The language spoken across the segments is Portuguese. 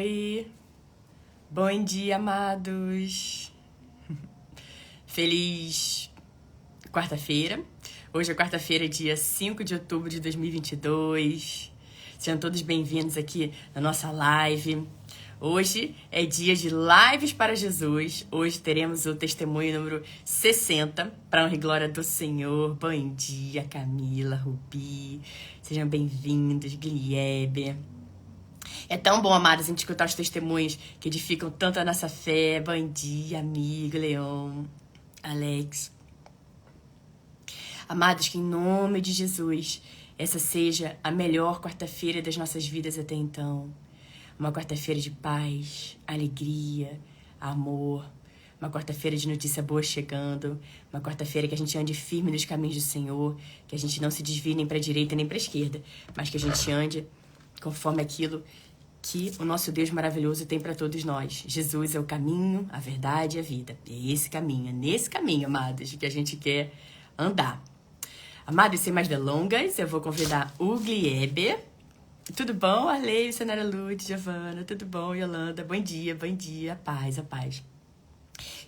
Oi, bom dia, amados. Feliz quarta-feira. Hoje é quarta-feira, dia 5 de outubro de 2022. Sejam todos bem-vindos aqui na nossa live. Hoje é dia de lives para Jesus. Hoje teremos o testemunho número 60, para honra e glória do Senhor. Bom dia, Camila, Rubi. Sejam bem-vindos, Guilherme. É tão bom, amados, a gente escutar os testemunhos que edificam tanto a nossa fé. Bom dia, amigo, Leon, Alex. Amados, que em nome de Jesus, essa seja a melhor quarta-feira das nossas vidas até então. Uma quarta-feira de paz, alegria, amor. Uma quarta-feira de notícia boa chegando. Uma quarta-feira que a gente ande firme nos caminhos do Senhor. Que a gente não se desvie nem para a direita nem para a esquerda. Mas que a gente ande conforme aquilo que o nosso Deus maravilhoso tem para todos nós. Jesus é o caminho, a verdade e a vida. É esse caminho, é nesse caminho, amados, que a gente quer andar. Amados, sem mais delongas, eu vou convidar o Gliebe. Tudo bom, Arley, Senhora Lute, Giovana? Tudo bom, Yolanda? Bom dia, a paz, a paz.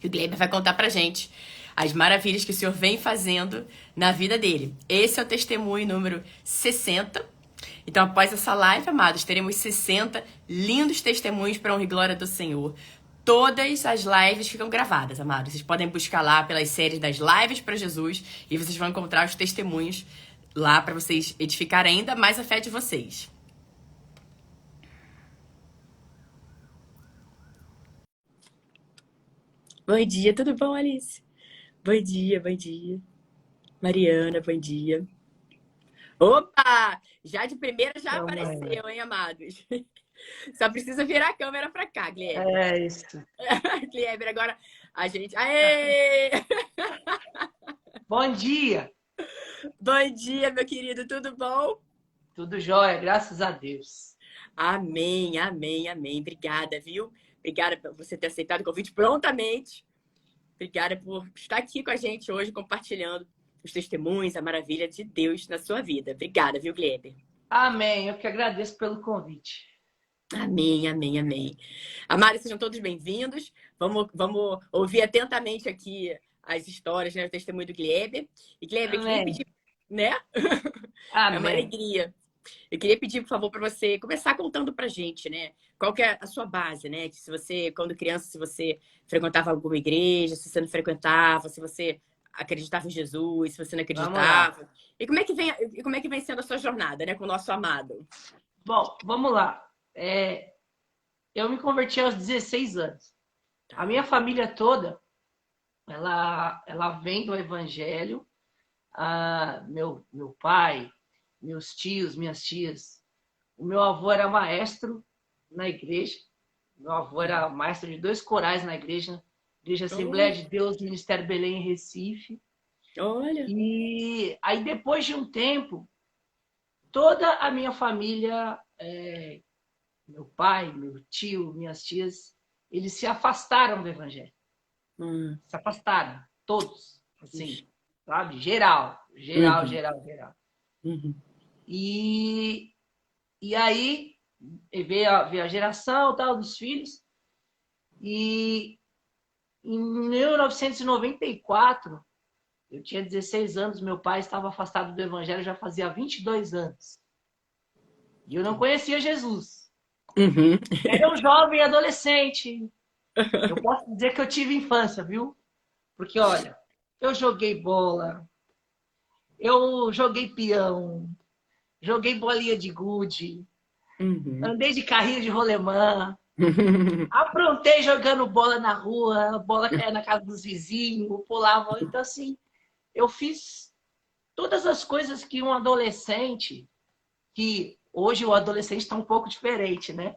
E o Gliebe vai contar pra gente as maravilhas que o Senhor vem fazendo na vida dele. Esse é o testemunho número 60. Então, após essa live, amados, teremos 60 lindos testemunhos para honra e glória do Senhor. Todas as lives ficam gravadas, amados. Vocês podem buscar lá pelas séries das lives para Jesus e vocês vão encontrar os testemunhos lá para vocês edificarem ainda mais a fé de vocês. Bom dia, tudo bom, Alice? Bom dia, bom dia. Mariana, bom dia. Opa! Já de primeira já apareceu, hein, amados? Só precisa virar a câmera pra cá, Guilherme. É isso. Guilherme, agora a gente... Aê! Bom dia! Bom dia, meu querido, tudo bom? Tudo jóia, graças a Deus. Amém, amém, amém. Obrigada, viu? Obrigada por você ter aceitado o convite prontamente. Obrigada por estar aqui com a gente hoje, compartilhando os testemunhos, a maravilha de Deus na sua vida. Obrigada, viu, Guilherme? Amém, eu que agradeço pelo convite. Amém, amém, amém. Amados, sejam todos bem-vindos. Vamos ouvir atentamente aqui as histórias, né, o testemunho do Guilherme. E, Guilherme, eu queria pedir, né? Amém. É uma alegria. Eu queria pedir, por favor, para você começar contando pra gente, né? Qual que é a sua base, né? Se você, quando criança, se você frequentava alguma igreja, se você não frequentava, se você acreditava em Jesus, se você não acreditava. E como é que vem sendo a sua jornada, né, com o nosso amado? Bom, vamos lá. Eu me converti aos 16 anos. A minha família toda, ela vem do Evangelho. Meu pai, meus tios, minhas tias. O meu avô era maestro na igreja. Meu avô era maestro de 2 corais na igreja. Igreja Assembleia de Deus, Ministério Belém, em Recife. Olha. E aí, depois de um tempo, toda a minha família, meu pai, meu tio, minhas tias, eles se afastaram do Evangelho. Se afastaram, todos. Assim, sabe? Geral. Uhum. E aí veio a geração tal dos filhos. E em 1994, eu tinha 16 anos, meu pai estava afastado do Evangelho já fazia 22 anos. E eu não conhecia Jesus. Uhum. Era um jovem adolescente. Eu posso dizer que eu tive infância, viu? Porque, olha, eu joguei bola, eu joguei peão, joguei bolinha de gude, andei de carrinho de rolemã, aprontei jogando bola na rua, a bola caía na casa dos vizinhos, pulava. Então, assim, eu fiz todas as coisas que um adolescente, que hoje o adolescente está um pouco diferente, né?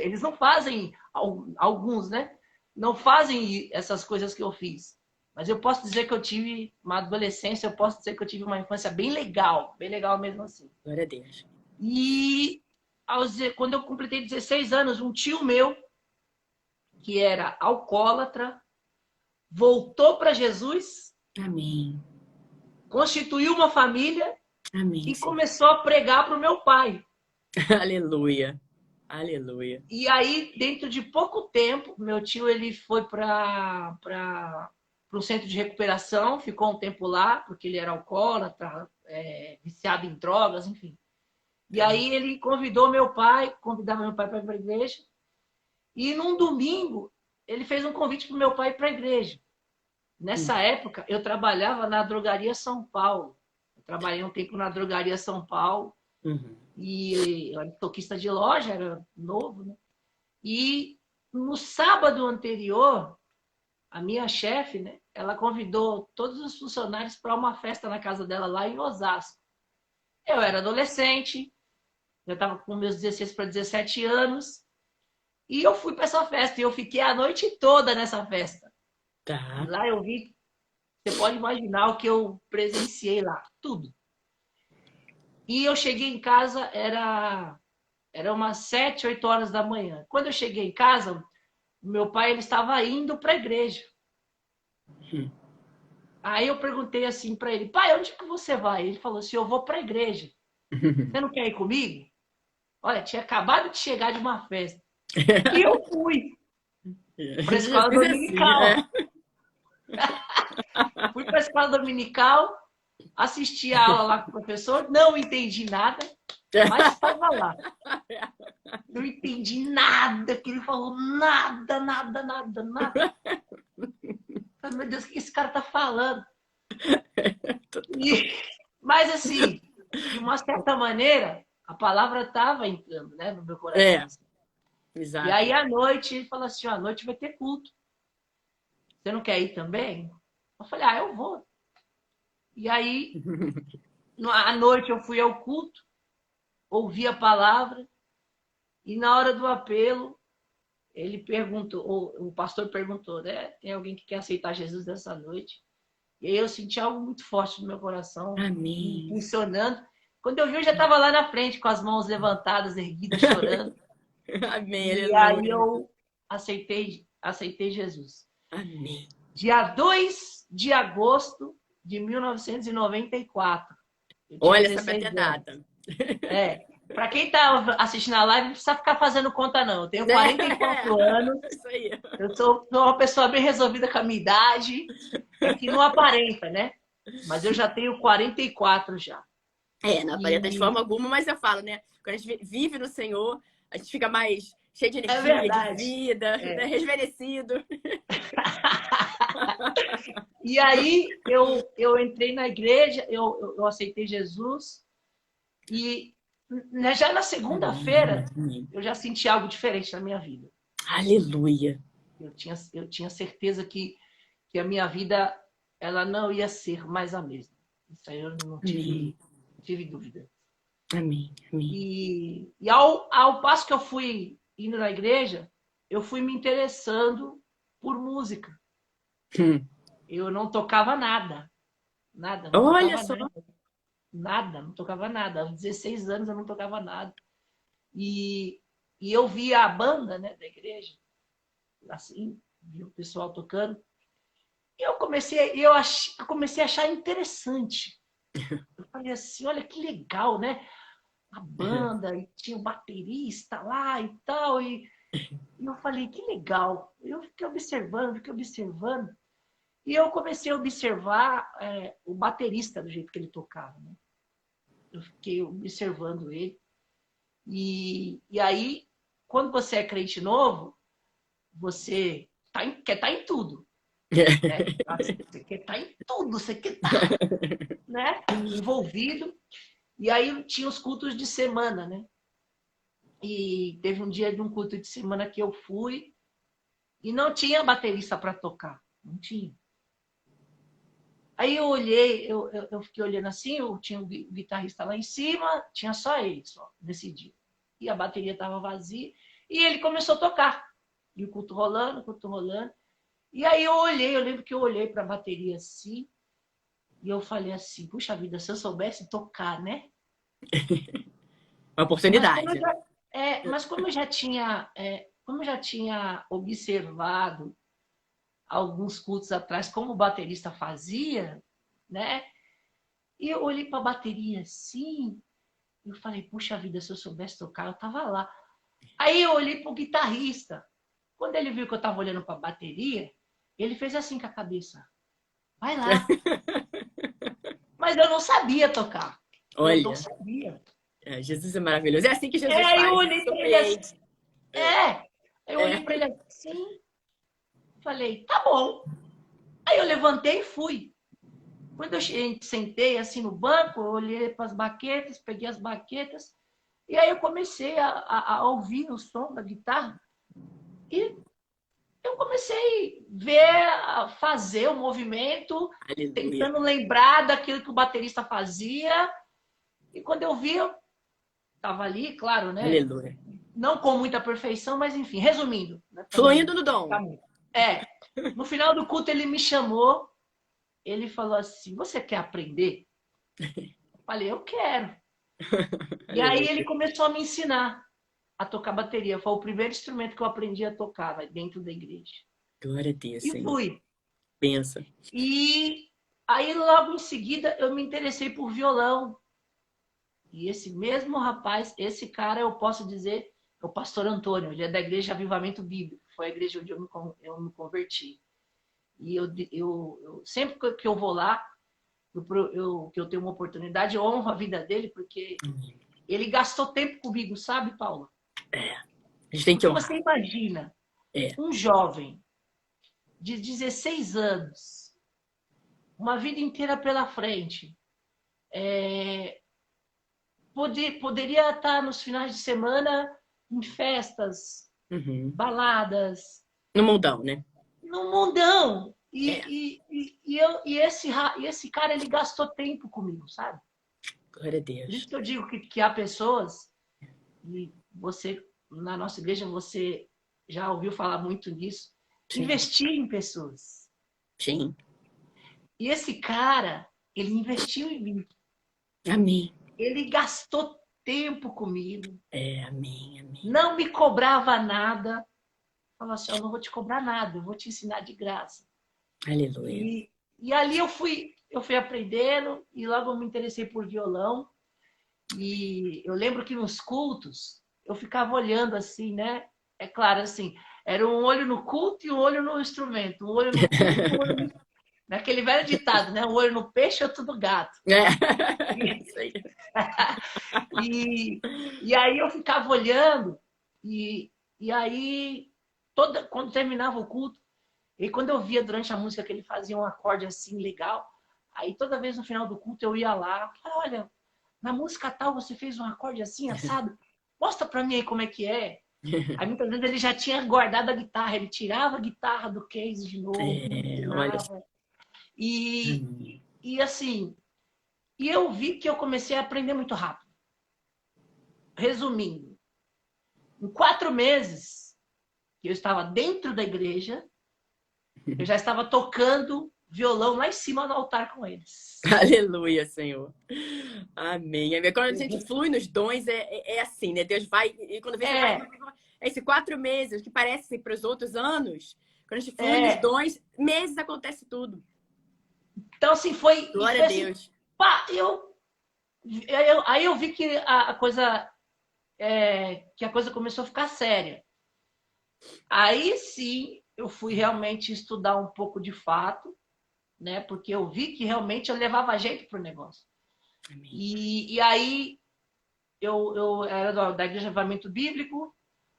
Eles não fazem, alguns, né? Não fazem essas coisas que eu fiz. Mas eu posso dizer que eu tive uma adolescência, eu posso dizer que eu tive uma infância bem legal mesmo assim. Glória a Deus. E quando eu completei 16 anos, um tio meu, que era alcoólatra, voltou para Jesus. Amém. Constituiu uma família. Amém, e Senhor. começou a pregar para o meu pai. Aleluia. Aleluia. E aí, dentro de pouco tempo, meu tio ele foi para um centro de recuperação, ficou um tempo lá, porque ele era alcoólatra, viciado em drogas, enfim. E aí ele convidava meu pai para ir para a igreja. E num domingo, ele fez um convite para o meu pai ir para a igreja. Nessa época, eu trabalhava na Drogaria São Paulo. Eu trabalhei um tempo na Drogaria São Paulo. Uhum. E eu era toquista de loja, era novo, né? E no sábado anterior, a minha chefe, né, ela convidou todos os funcionários para uma festa na casa dela lá em Osasco. Eu era adolescente, já estava com meus 16 para 17 anos, e eu fui para essa festa, e eu fiquei a noite toda nessa festa. E Tá. lá eu vi, você pode imaginar o que eu presenciei lá, tudo. E eu cheguei em casa, era umas 7, 8 horas da manhã. Quando eu cheguei em casa, meu pai ele estava indo para a igreja. Aí eu perguntei assim para ele, pai, onde que você vai? Ele falou assim, eu vou para a igreja. Você não quer ir comigo? Olha, tinha acabado de chegar de uma festa. E eu fui para a Já escola fiz assim, é. dominical. Fui para a escola dominical, assisti a aula lá com o professor, não entendi nada, mas estava lá. Não entendi nada que ele falou, nada, nada, nada, nada. Meu Deus, o que esse cara tá falando? E, mas assim, de uma certa maneira, a palavra estava entrando, né, no meu coração. É, E exato. aí à noite ele falou assim, à noite vai ter culto. Você não quer ir também? Eu falei, eu vou. E aí, à noite eu fui ao culto, ouvi a palavra, e na hora do apelo, ele perguntou, o pastor perguntou, né? Tem alguém que quer aceitar Jesus nessa noite? E aí eu senti algo muito forte no meu coração, me Amém. impulsionando. Quando eu vi, eu já estava lá na frente, com as mãos levantadas, erguidas, chorando. Amém, E aí aleluia. eu aceitei Jesus. Amém. Dia 2 de agosto de 1994. Eu tinha Olha, sabe até 16 anos. data. É. Para quem está assistindo a live, não precisa ficar fazendo conta, não. Eu tenho 44 anos. Isso aí. Eu sou uma pessoa bem resolvida com a minha idade. É que não aparenta, né? Mas eu já tenho 44 já. Não aparenta de E forma alguma, mas eu falo, né? Quando a gente vive no Senhor, a gente fica mais cheio de é energia, de verdade. vida, né? Rejuvenescido. E aí eu entrei na igreja, eu aceitei Jesus. E já na Amém, segunda-feira amém. eu já senti algo diferente na minha vida. Aleluia. Eu tinha certeza que a minha vida ela não ia ser mais a mesma. Isso aí eu não Amém. tive dúvida. Amém, amém. E ao passo que eu fui indo na igreja, eu fui me interessando por música. Eu não tocava nada. Nada, não Olha tocava só. nada. Nada, não tocava nada. Aos 16 anos eu não tocava nada. E, e eu via a banda, né, da igreja, assim, vi o pessoal tocando. E eu comecei a achar interessante. Eu falei assim, olha que legal, né? A banda, e tinha o baterista lá e tal. E eu falei, que legal. Eu fiquei observando, fiquei observando. E eu comecei a observar o baterista do jeito que ele tocava, né? Eu fiquei observando ele. E aí, quando você é crente novo, você quer estar em tudo, né? Você quer estar em tudo, você quer estar, né, envolvido. E aí tinha os cultos de semana, né? E teve um dia de um culto de semana que eu fui e não tinha baterista para tocar, não tinha. Aí eu olhei, eu fiquei olhando assim, eu tinha um guitarrista lá em cima, tinha só ele, só, nesse dia. E a bateria estava vazia, e ele começou a tocar. E o culto rolando, o culto rolando. E aí eu lembro que eu olhei para a bateria assim, e eu falei assim, puxa vida, se eu soubesse tocar, né? Uma Mas como eu oportunidade. já, mas como eu já tinha observado alguns cultos atrás como o baterista fazia, né? E eu olhei para a bateria assim, eu falei, puxa vida, se eu soubesse tocar, eu tava lá. Aí eu olhei pro guitarrista. Quando ele viu que eu estava olhando para a bateria, ele fez assim com a cabeça. Vai lá. Mas eu não sabia tocar. Eu não Olha, sabia. Jesus é maravilhoso. É assim que Jesus Aí eu faz, olhei para ele assim. surpreende. É. Aí eu olhei É. para ele assim. Falei, tá bom. Aí eu levantei e fui. Quando eu sentei assim no banco, eu olhei para as baquetas, peguei as baquetas. E aí eu comecei a ouvir o som da guitarra. E eu comecei a ver, a fazer o movimento, Aleluia. tentando lembrar daquilo que o baterista fazia. E quando eu vi, eu estava ali, claro, né? Aleluia. Não com muita perfeição, mas enfim, resumindo, né? Para não Fluindo no dom. ficar muito. É, no final do culto ele me chamou, ele falou assim: Você quer aprender? Eu falei: Eu quero. E aí ele Aleluia. começou a me ensinar a tocar bateria. Foi o primeiro instrumento que eu aprendi a tocar dentro da igreja. Glória a Deus, E Senhor. fui. Pensa. E aí, logo em seguida, eu me interessei por violão. E esse mesmo rapaz, esse cara, eu posso dizer, é o pastor Antônio. Ele é da Igreja Avivamento Bíblico. Foi a igreja onde eu me converti. E eu sempre que eu vou lá, que eu tenho uma oportunidade, eu honro a vida dele, porque ele gastou tempo comigo, sabe, Paula? É. A gente tem que Porque você honrar. imagina É. um jovem de 16 anos, uma vida inteira pela frente, poderia estar nos finais de semana em festas, Uhum. baladas, No mundão, né? no mundão. É. E esse cara, ele gastou tempo comigo, sabe? Glória a Por isso Deus. que eu digo que há pessoas, e você, na nossa igreja, você já ouviu falar muito nisso, Sim. investir em pessoas. Sim. E esse cara, ele investiu em mim. Amém. Ele gastou tempo comigo, É, amém, amém. não me cobrava nada. Falou assim: Eu não vou te cobrar nada, eu vou te ensinar de graça. Aleluia. E ali eu fui aprendendo e logo eu me interessei por violão. E eu lembro que nos cultos eu ficava olhando assim, né? É claro, assim, era um olho no culto e um olho no instrumento. Um olho no culto, um olho no... Naquele velho ditado, né? Um olho no peixe e outro no gato. É. E, Isso aí. e aí eu ficava olhando e aí quando terminava o culto, e quando eu via durante a música que ele fazia um acorde assim legal, aí toda vez no final do culto eu ia lá, falava, olha, na música tal você fez um acorde assim, assado, mostra pra mim aí como é que é. Aí muitas vezes ele já tinha guardado a guitarra, ele tirava a guitarra do case de novo, me É, olha. ensinava. E, Amém. e assim, e eu vi que eu comecei a aprender muito rápido. Resumindo, em 4 meses que eu estava dentro da igreja, eu já estava tocando violão lá em cima no altar com eles. Aleluia, Senhor. Amém. Amém. Quando a gente flui nos dons, é assim, né? Deus vai. E quando vê, você vai. É, Esses 4 meses, que parecem para os outros anos, quando a gente flui nos é. dons, meses acontece tudo. Então, assim, foi. E Glória a foi assim, Deus. pá, aí eu vi que a coisa. Que a coisa começou a ficar séria. Aí sim, eu fui realmente estudar um pouco de fato, né? Porque eu vi que realmente eu levava jeito pro negócio. Amém. E aí eu era da Igreja de Avivamento Bíblico,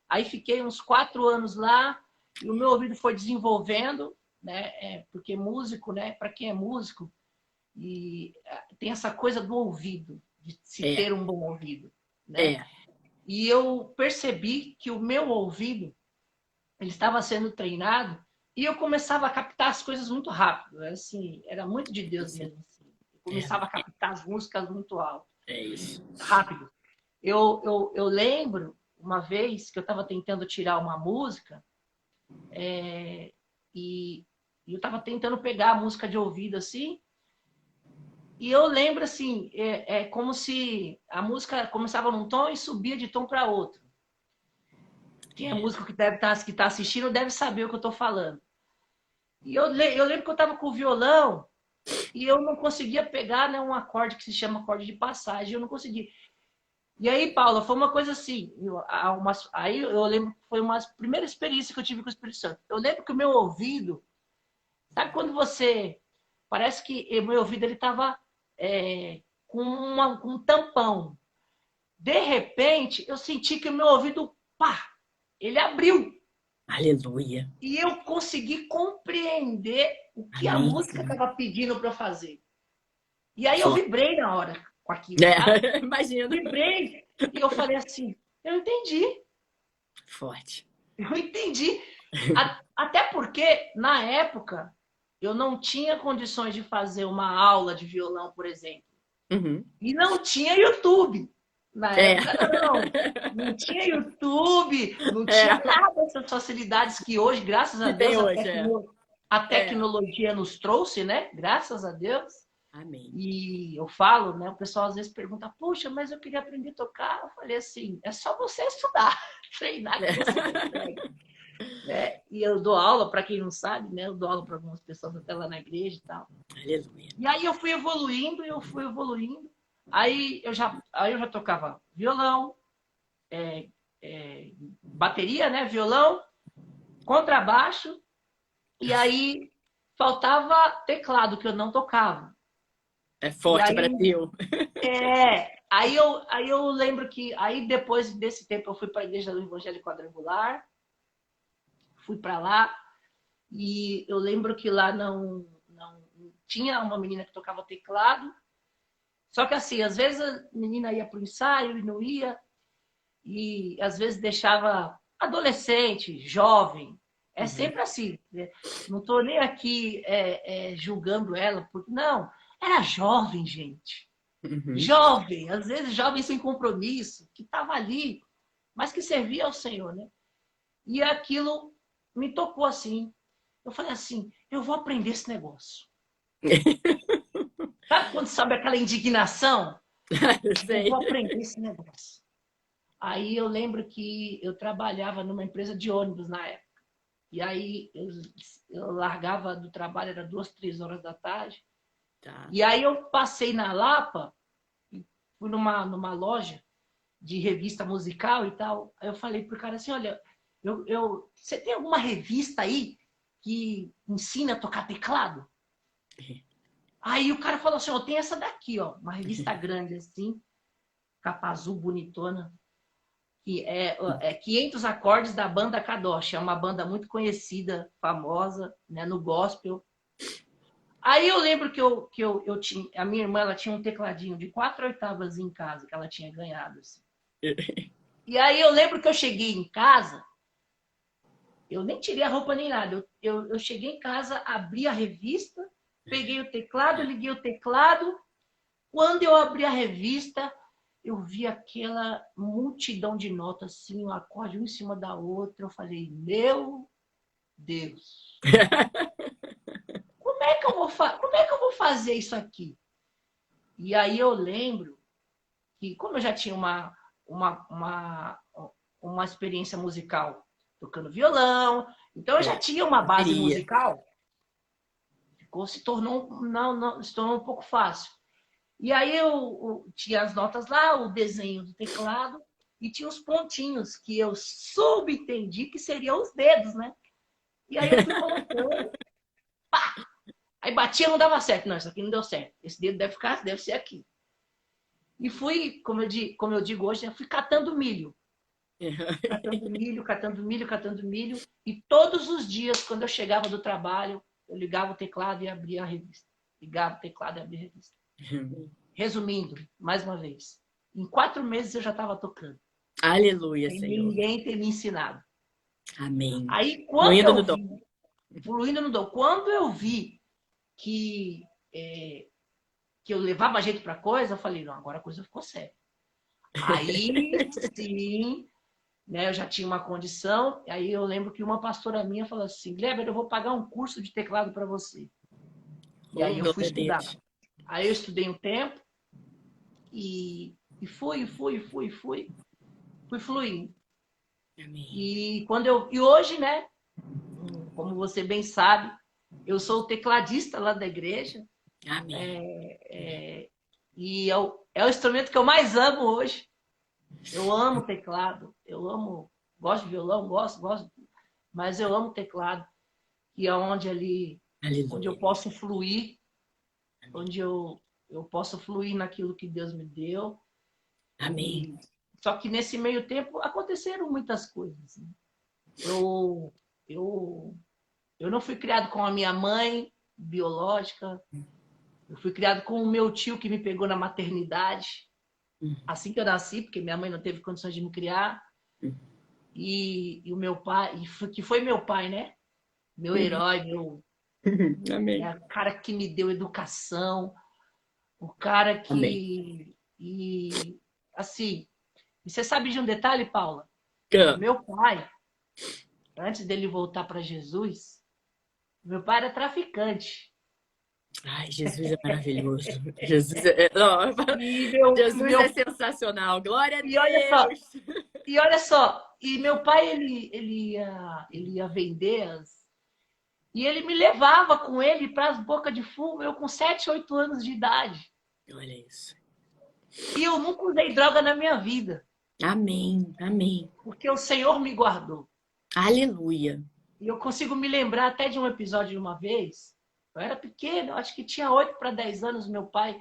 aí fiquei uns 4 anos lá e o meu ouvido foi desenvolvendo, né? Porque músico, né? Para quem é músico, e tem essa coisa do ouvido, de se É, ter um bom ouvido, né? é. E eu percebi que o meu ouvido ele estava sendo treinado e eu começava a captar as coisas muito rápido, assim, era muito de Deus Isso. mesmo. Assim. Eu É, começava a captar as músicas muito alto, é isso. rápido. Eu lembro uma vez que eu estava tentando tirar uma música e eu estava tentando pegar a música de ouvido assim. E eu lembro assim, é como se a música começava num tom e subia de tom para outro. Quem é músico que deve que tá assistindo deve saber o que eu estou falando. E eu lembro que eu estava com o violão e eu não conseguia pegar, né, um acorde que se chama acorde de passagem. Eu não conseguia. E aí, Paula, foi uma coisa assim. Aí eu lembro que foi uma primeira experiência que eu tive com o Espírito Santo. Eu lembro que o meu ouvido, sabe quando você. Parece que o meu ouvido ele estava com um tampão. De repente, eu senti que o meu ouvido, pá, ele abriu. Aleluia. E eu consegui compreender o que a Amém, música Senhor. estava pedindo para eu fazer. E aí eu Forte. vibrei na hora com aquilo, sabe? Imagina. Vibrei. E eu falei assim, eu entendi. Forte. Eu entendi. Até porque, na época, eu não tinha condições de fazer uma aula de violão, por exemplo. Uhum. E não tinha YouTube. Na É. época, não. Não tinha YouTube, não tinha É. nada dessas facilidades que hoje, graças a Que tem Deus, hoje, é. a É. tecnologia nos trouxe, né? Graças a Deus. Amém. E eu falo, né? O pessoal às vezes pergunta, puxa, mas eu queria aprender a tocar. Eu falei assim, é só você estudar, treinar que você consegue. Né? E eu dou aula, para quem não sabe, né? Eu dou aula para algumas pessoas até lá na igreja e tal. Aleluia. E aí eu fui evoluindo, Aí eu já tocava violão, bateria, né? Violão, contrabaixo, e aí faltava teclado, que eu não tocava. É E forte, aí, Brasil. aí eu lembro que aí depois desse tempo eu fui para a igreja do Evangelho Quadrangular, fui para lá e eu lembro que lá não tinha uma menina que tocava teclado. Só que assim, às vezes a menina ia para o ensaio e não ia, e às vezes deixava adolescente, jovem. É Uhum. sempre assim. Né? Não estou nem aqui julgando ela, porque não, era jovem, gente. Uhum. Jovem, às vezes jovem sem compromisso, que estava ali, mas que servia ao Senhor, né? E aquilo me tocou assim. Eu falei assim, eu vou aprender esse negócio. Sabe quando sabe aquela indignação? Eu Sei. vou aprender esse negócio. Aí eu lembro que eu trabalhava numa empresa de ônibus na época. E aí eu largava do trabalho, era 2, 3 horas da tarde. Tá. E aí eu passei na Lapa, fui numa loja de revista musical e tal. Aí eu falei pro cara assim, olha, você tem alguma revista aí que ensina a tocar teclado? Aí o cara falou assim, ó, tem essa daqui, ó, uma revista grande assim, capa azul bonitona, que é 500 acordes da banda Kadosh, é uma banda muito conhecida, famosa, né, no gospel. Aí eu lembro que eu tinha, a minha irmã ela tinha um tecladinho de 4 oitavas em casa, que ela tinha ganhado. Assim. E aí eu lembro que eu cheguei em casa, eu nem tirei a roupa nem nada, eu cheguei em casa, abri a revista, peguei o teclado, liguei o teclado. Quando eu abri a revista, eu vi aquela multidão de notas, assim, um acorde um em cima da outra. Eu falei, meu Deus, como é que eu vou fazer isso aqui? E aí eu lembro que, como eu já tinha uma, uma, uma experiência musical tocando violão, então eu já É. tinha uma base Bateria. musical, se tornou um pouco fácil. E aí eu tinha as notas lá, o desenho do teclado, e tinha os pontinhos que eu subentendi que seriam os dedos, né? E aí eu fui colocando, pá! Aí batia, não dava certo. Não, isso aqui não deu certo. Esse dedo deve ser aqui. E fui, como eu digo hoje, eu fui catando milho. Catando milho, catando milho, catando milho. E todos os dias, quando eu chegava do trabalho, eu ligava o teclado e abria a revista. Ligava o teclado e abria a revista. Resumindo, mais uma vez, em 4 meses eu já estava tocando. Aleluia, Sem Senhor. ninguém ter me ensinado. Amém. Aí, quando Fluindo eu no dom. vi, fluindo no dom, quando eu vi que, é, que eu levava jeito para coisa, eu falei, não, agora a coisa ficou séria. Aí, sim, né, eu já tinha uma condição. Aí eu lembro que uma pastora minha falou assim, Gleber, eu vou pagar um curso de teclado para você. E Oh, aí eu fui glória a estudar. Deus. Aí eu estudei um tempo e fui fluindo. Amém. E hoje, né, como você bem sabe, eu sou o tecladista lá da igreja. Amém. E é o instrumento que eu mais amo hoje. Eu amo teclado, gosto de violão, gosto, mas eu amo teclado, que é onde eu Aleluia. posso fluir, onde eu posso fluir naquilo que Deus me deu. Amém. E só que nesse meio tempo aconteceram muitas coisas, né? Eu, eu, eu não fui criado com a minha mãe biológica, eu fui criado com o meu tio que me pegou na maternidade, Uhum. assim que eu nasci, porque minha mãe não teve condições de me criar. E o meu pai, que foi meu pai, né? Meu Uhum. herói, Amém. o cara que me deu educação, o cara Amém. que. E assim, e você sabe de um detalhe, Paula? O Ah, meu pai, antes dele voltar para Jesus, meu pai era traficante. ai, Jesus é maravilhoso. Jesus não, E meu, Jesus é meu sensacional. Glória a e olha só, Deus. e meu pai ele ia vender e ele me levava com ele para as bocas de fumo, eu com 7, 8 anos de idade. Olha isso. E eu nunca usei droga na minha vida, Amém. Amém. porque o Senhor me guardou. Aleluia. E eu consigo me lembrar até de um episódio de uma vez. Eu era pequeno, acho que tinha 8 para 10 anos. Meu pai,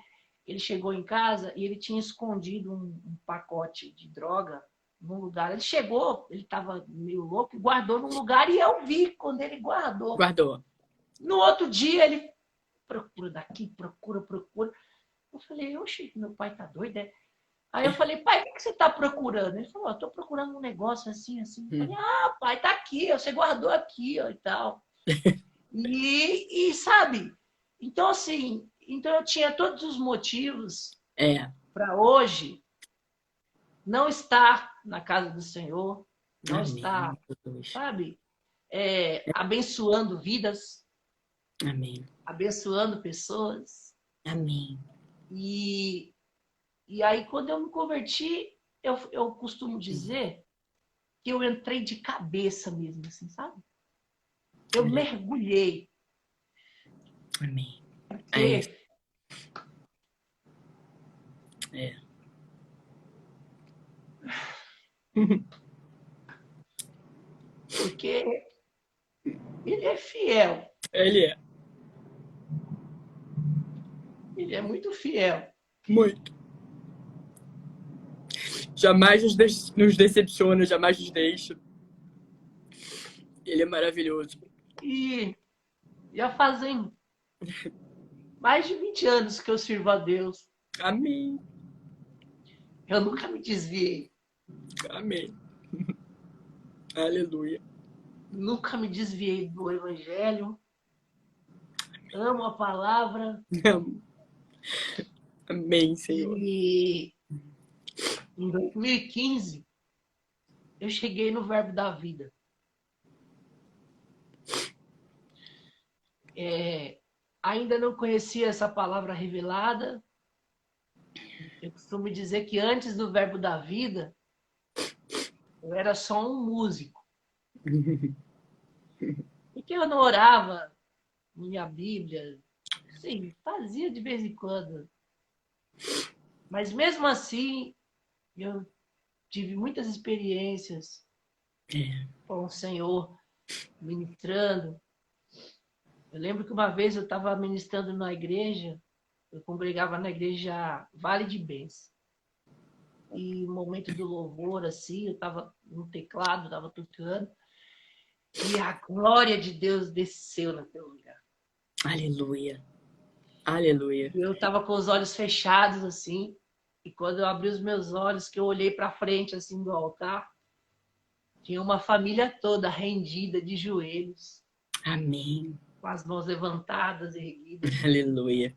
ele chegou em casa e ele tinha escondido um pacote de droga num lugar. Ele chegou, ele estava meio louco, guardou num lugar e eu vi quando ele guardou. Guardou. No outro dia, ele procura daqui, procura. Eu falei, oxe, meu pai tá doido, é? Aí eu falei, pai, o que você está procurando? Ele falou, estou procurando um negócio assim, assim. Eu falei, Hum. ah, pai, tá aqui, você guardou aqui, ó, e tal. E sabe, então assim, então eu tinha todos os motivos É. para hoje não estar na casa do Senhor, não Amém, estar, Jesus. sabe, abençoando vidas, Amém. abençoando pessoas. Amém. E, e aí, quando eu me converti, eu costumo dizer que eu entrei de cabeça mesmo, assim, sabe? Eu Olha. mergulhei, Amém. É isso. porque, É. porque ele é fiel, Ele é. ele é muito fiel. Muito. Jamais nos decepciona, jamais nos deixa. Ele é maravilhoso. E já fazem mais de 20 anos que eu sirvo a Deus. Amém. Eu nunca me desviei, Amém. Aleluia. nunca me desviei do Evangelho. Amo a palavra. Amém, Senhor. E em 2015 eu cheguei no Verbo da Vida. Ainda não conhecia essa palavra revelada. Eu costumo dizer que antes do Verbo da Vida eu era só um músico. Porque eu não orava minha Bíblia. Sim, fazia de vez em quando. Mas mesmo assim, eu tive muitas experiências É. com o Senhor ministrando. Eu lembro que uma vez eu estava ministrando na igreja, eu congregava na igreja Vale de Bens. E no momento do louvor, assim, eu estava no teclado, estava tocando, e a glória de Deus desceu naquele lugar. Aleluia. Aleluia. E eu estava com os olhos fechados, assim, e quando eu abri os meus olhos, que eu olhei para frente, assim, do altar, tinha uma família toda rendida de joelhos, Amém. com as mãos levantadas, erguidas. Aleluia.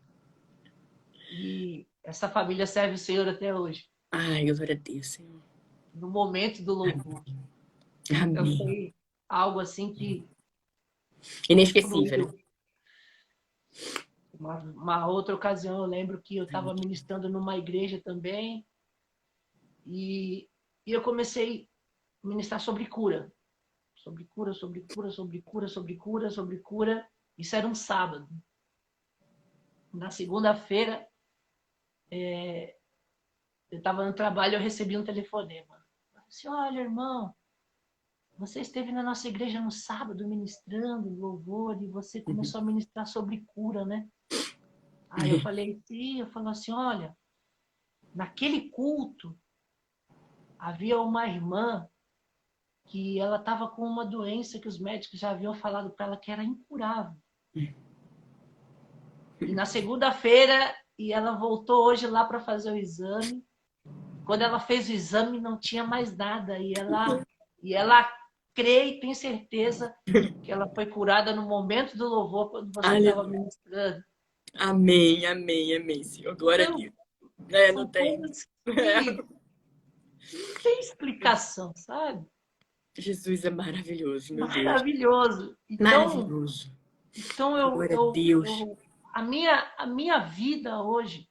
E essa família serve o Senhor até hoje, Ai, glória a Deus, Senhor. no momento do louvor. Amém. Então Amém. foi algo assim que Inesquecível, né? fluiu. Uma outra ocasião eu lembro que eu estava ministrando numa igreja também e, e eu comecei a ministrar sobre cura. Sobre cura, sobre cura, sobre cura, sobre cura, sobre cura. Isso era um sábado. Na segunda-feira, eu estava no trabalho, eu recebi um telefonema. Eu disse, olha, irmão, você esteve na nossa igreja no sábado ministrando louvor e você começou a ministrar sobre cura, né? Aí eu falei, sim, eu falei assim, olha, naquele culto havia uma irmã que ela estava com uma doença que os médicos já haviam falado para ela que era incurável. E na segunda-feira, e ela voltou hoje lá para fazer o exame. Quando ela fez o exame, não tinha mais nada. E ela crê e tem certeza que ela foi curada no momento do louvor, quando você estava Aleluia. ministrando. Amém, amém, amém, Senhor. Glória a Então, Deus. É, não são tem. coisas É. que não tem explicação, sabe? Jesus é maravilhoso, meu Deus. Maravilhoso. Então, Maravilhoso. então Glória a Deus. a minha vida hoje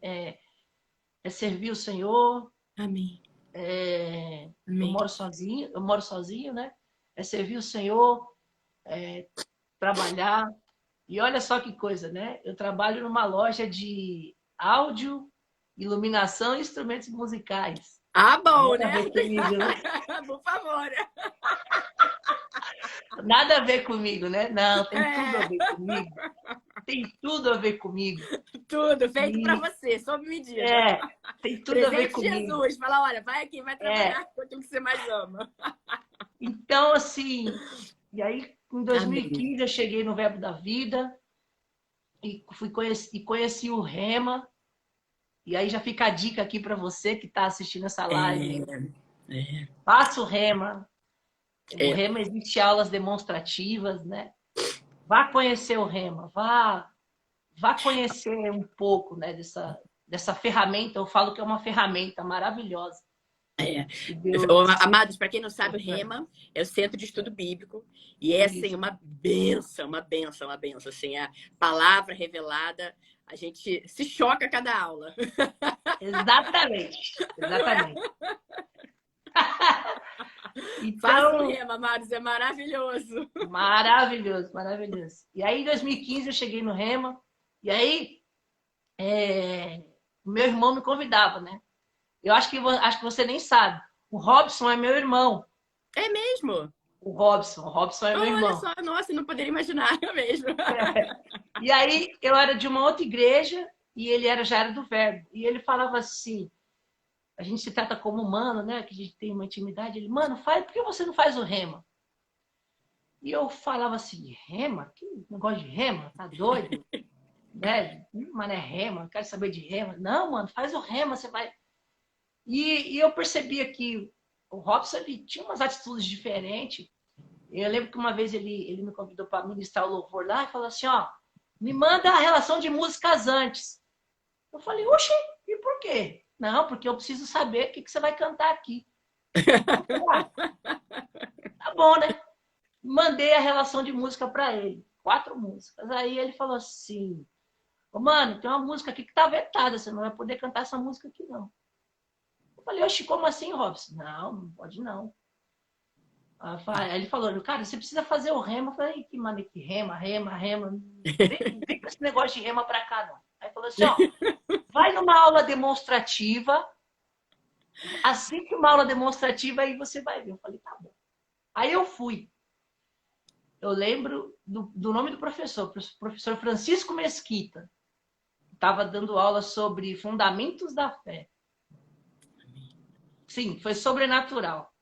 é servir o Senhor. Amém. Eu Amém. moro sozinho, né? É servir o Senhor, trabalhar. E olha só que coisa, né? Eu trabalho numa loja de áudio, iluminação e instrumentos musicais. Ah, bom, Nada a né? ver comigo, né? Por favor. Nada a ver comigo, né? Não, tem tudo a É, ver comigo. Tem tudo a ver comigo. tudo feito para E você, sob medida. é, tem tudo a ver Presente comigo. Jesus. Fala, olha, vai aqui, vai É. trabalhar com aquilo que você mais ama. Então, assim, e aí em Amém. 2015 eu cheguei no Verbo da Vida e conheci o Rema. E aí já fica a dica aqui para você que está assistindo essa live. É, Faça o Rema. O é. Rema existe aulas demonstrativas, né? Vá conhecer o Rema, vá conhecer um pouco, né, dessa ferramenta. Eu falo que é uma ferramenta maravilhosa. É. Que Deus... Amados, para quem não sabe, o Rema é o Centro de Estudo Bíblico e é assim uma benção, uma benção, uma benção, assim, a palavra revelada, a gente se choca a cada aula. Exatamente, exatamente. Faça o Então, Rema, amados, é maravilhoso. maravilhoso, maravilhoso. E aí, em 2015, eu cheguei no Rema, e aí, meu irmão me convidava, né? Eu acho que você nem sabe. O Robson é meu irmão. É mesmo? O Robson é meu Olha irmão. só, nossa, não poderia imaginar mesmo. E aí, eu era de uma outra igreja, e ele já era do Verbo. E ele falava assim, a gente se trata como humano, né? Que a gente tem uma intimidade. Ele, mano, por que você não faz o Rema? E eu falava assim, Rema? Que negócio de Rema? Tá doido? Né? Mas não é Rema, não quero saber de Rema. Não, mano, faz o Rema, você vai... E eu percebia que o Robson ele tinha umas atitudes diferentes. Eu lembro que uma vez ele me convidou para ministrar o louvor lá e falou assim, ó, me manda a relação de músicas antes. Eu falei, oxe, e por quê? Não, porque eu preciso saber o que você vai cantar aqui. Eu falei, tá bom, né? Mandei a relação de música para ele, 4 músicas. Aí ele falou assim, oh, mano, tem uma música aqui que tá vetada, você não vai poder cantar essa música aqui, não. Eu falei, oxe, como assim, Robson? Não, não pode não. Aí ele falou, cara, você precisa fazer o rema. Eu falei, que mano, que rema, rema, rema. Vem com esse negócio de rema pra cá, não. Aí falou assim, ó, vai numa aula demonstrativa, assiste uma aula demonstrativa aí você vai ver. Eu falei, tá bom. Aí eu fui. Eu lembro do nome do professor, professor Francisco Mesquita. Estava dando aula sobre fundamentos da fé. Sim, foi sobrenatural.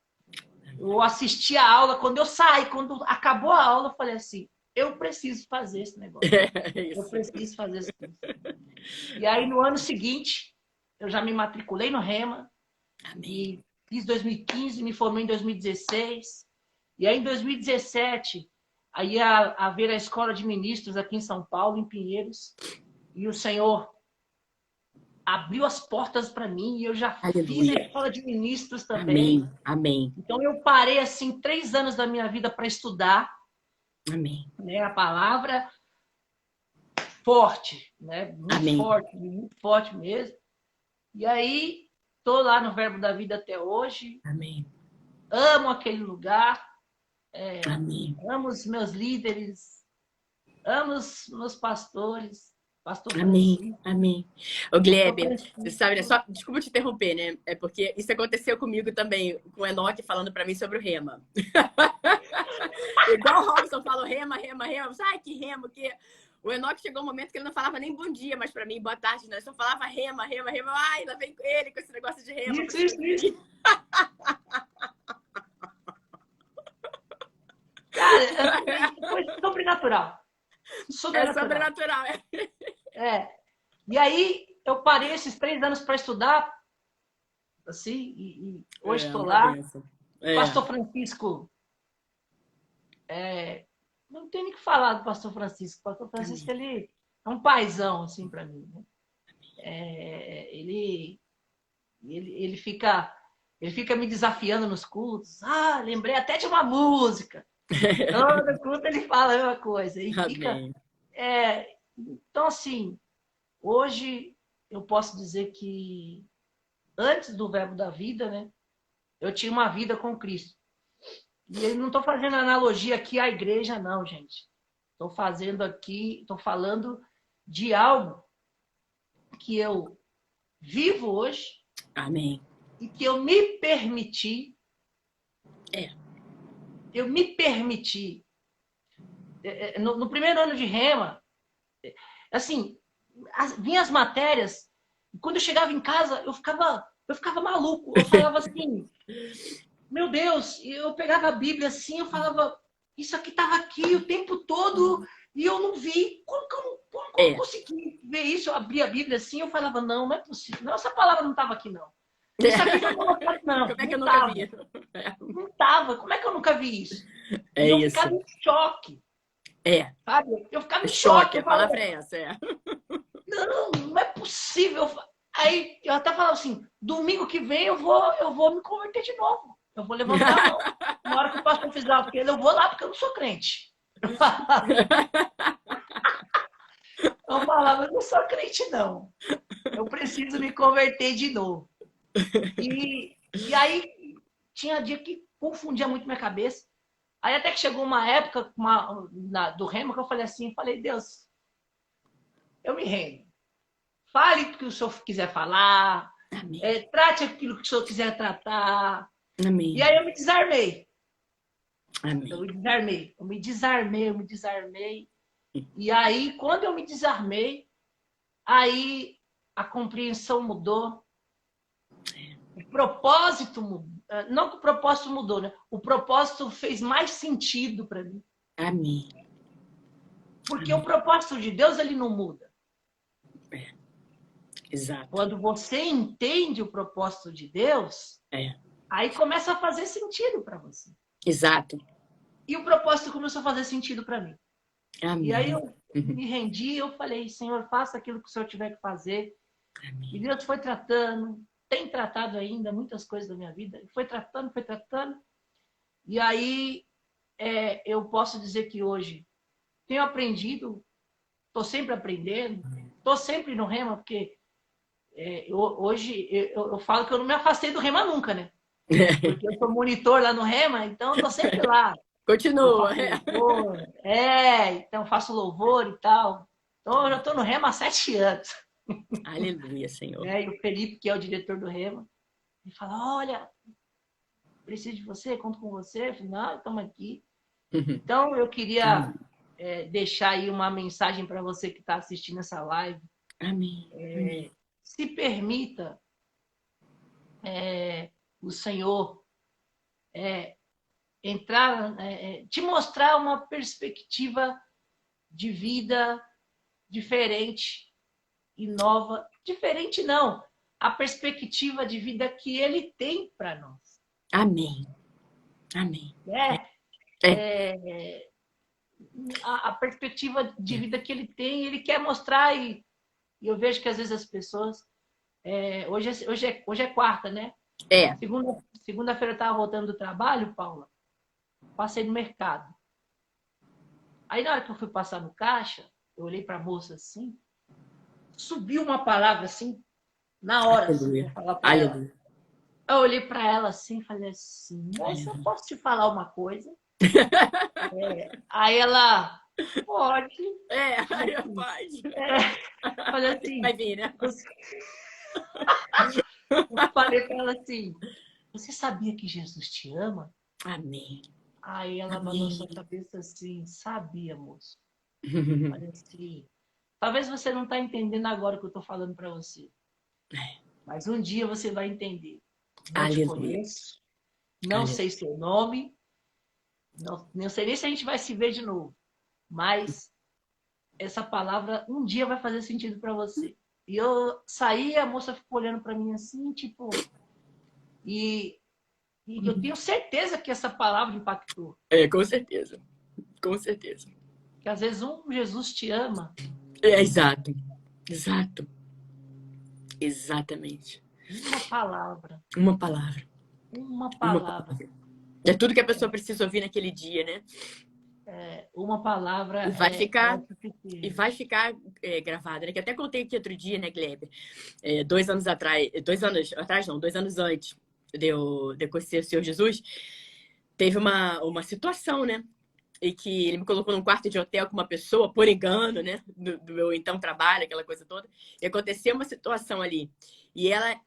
Eu assisti a aula, quando eu saí, quando acabou a aula, eu falei assim, eu preciso fazer esse negócio. Eu preciso fazer esse curso. E aí, no ano seguinte, eu já me matriculei no Rema. E fiz 2015, me formei em 2016. E aí, em 2017, aí ia haver a Escola de Ministros aqui em São Paulo, em Pinheiros. E o Senhor abriu as portas para mim e eu já fiz a Escola de Ministros também. Amém, amém. Então, eu parei, assim, 3 anos da minha vida para estudar. Amém. Né, a palavra forte, né? Muito forte mesmo. E aí, estou lá no Verbo da Vida até hoje. Amém. Amo aquele lugar. Amém. Amo os meus líderes. Amo os meus pastores. Pastor Amém, Francisco. amém. Ô, Pastor Gleb, você sabe, né? Francisco. Só, desculpa te interromper, né? É porque isso aconteceu comigo também, com o Enoque falando pra mim sobre o rema. Igual o Robson falou, rema, rema, rema. Ai, que rema, que... O Enoque chegou um momento que ele não falava nem bom dia mais pra mim, boa tarde, não. Ele só falava rema, rema, rema. Ai, lá vem ele com esse negócio de rema pra Isso. subir. Cara, assim, foi sobrenatural. É Sobrenatural. sobrenatural. É. E aí, eu parei esses 3 anos para estudar, assim, e hoje estou Uma lá. benção. É. Pastor Francisco, não tem nem o que falar do Pastor Francisco. O Pastor Francisco, Amém. ele é um paizão, assim, para mim. Né? Ele fica me desafiando nos cultos. Ah, lembrei até de uma música. Todo culto ele fala a mesma coisa. E fica. Amém. Então, assim, hoje eu posso dizer que antes do Verbo da Vida, né, eu tinha uma vida com Cristo. E eu não estou fazendo analogia aqui à igreja, não, gente. Estou falando de algo que eu vivo hoje Amém. e que eu me permiti. Eu me permiti. No primeiro ano de Rema, assim, vinham as matérias, e quando eu chegava em casa, eu ficava maluco. Eu falava assim, meu Deus, eu pegava a Bíblia assim, eu falava, isso aqui estava aqui o tempo todo e eu não vi. Como que eu consegui ver isso? Eu abria a Bíblia assim, eu falava, não é possível. Não, essa palavra não estava aqui, não. Isso aqui já estava aqui, não. Como é que eu Não nunca estava. vi? Não estava. Como é que eu nunca vi isso? É E eu isso. ficava em choque. Sabe? Eu ficava em choque. Choque, a palavra é essa, é. Não é possível. Aí eu até falava assim, domingo que vem eu vou me converter de novo. Eu vou levantar a mão. Na hora que o pastor fizer a porque eu vou lá porque eu não sou crente. Eu falava, eu não sou crente, não. Eu preciso me converter de novo. E aí tinha dia que confundia muito minha cabeça. Aí até que chegou uma época do Remo que eu falei, Deus, eu me rendo. Fale o que o senhor quiser falar, trate aquilo que o senhor quiser tratar. Amém. E aí eu me desarmei. Amém. Eu me desarmei. E aí, quando eu me desarmei, aí a compreensão mudou. O propósito mudou. Não que o propósito mudou, né? O propósito fez mais sentido para mim. Amém. Porque o propósito de Deus, ele não muda. Exato. Quando você entende o propósito de Deus, aí começa a fazer sentido para você. Exato. E o propósito começou a fazer sentido para mim. Amém. E aí eu me rendi, eu falei, Senhor, faça aquilo que o Senhor tiver que fazer. Amém. E Deus foi tratando, tem tratado ainda muitas coisas da minha vida. Foi tratando. E aí eu posso dizer que hoje tenho aprendido, estou sempre aprendendo, estou sempre no Rema, porque hoje eu falo que eu não me afastei do Rema nunca, né? Porque eu sou monitor lá no Rema, então eu estou sempre lá. Continua. Então faço louvor e tal. Então eu já estou no Rema há 7 anos. Aleluia, Senhor. E o Felipe, que é o diretor do Rema, ele fala, olha, preciso de você, conto com você. Eu falei, não, estamos aqui. Então eu queria deixar aí uma mensagem para você que está assistindo essa live. Amém. Se permita o Senhor entrar, te mostrar uma perspectiva de vida diferente e nova. Diferente não, a perspectiva de vida que Ele tem para nós. Amém. A perspectiva de vida que Ele tem, Ele quer mostrar e eu vejo que às vezes as pessoas hoje é quarta, né? Segunda-feira eu estava voltando do trabalho, Paula. Passei no mercado. Aí na hora que eu fui passar no caixa, eu olhei para a moça assim, subiu uma palavra assim, na hora. Assim, eu falar para ela. Eu olhei para ela assim, falei assim, moça, eu posso te falar uma coisa? Aí ela, Pode. Aí pode. Falei assim, Vai vir, né? eu falei para ela assim, você sabia que Jesus te ama? Amém. Aí ela balançou Amém. a cabeça assim, sabia, moço. Falei assim, talvez você não está entendendo agora o que eu estou falando para você. Mas um dia você vai entender. Não te Aleluia. conheço, não Aleluia. sei seu nome, não sei nem se a gente vai se ver de novo. Mas essa palavra um dia vai fazer sentido para você. E eu saí, a moça ficou olhando para mim assim, tipo, e, e eu tenho certeza que essa palavra impactou. Com certeza. Com certeza. Que às vezes um Jesus te ama. Exato. Exato. Exatamente. Uma palavra. Uma palavra. Uma Uma palavra. palavra. É tudo que a pessoa precisa ouvir naquele dia, né? Uma palavra E vai é ficar, o e vai suficiente. ficar gravada, né? Que até contei aqui outro dia, né, Kleber? 2 anos atrás, 2 anos atrás não, 2 anos antes de eu conhecer o Senhor Jesus, teve uma situação, né? E que ele me colocou num quarto de hotel com uma pessoa, por engano, né? Do meu então trabalho, aquela coisa toda. E aconteceu uma situação ali. E ela,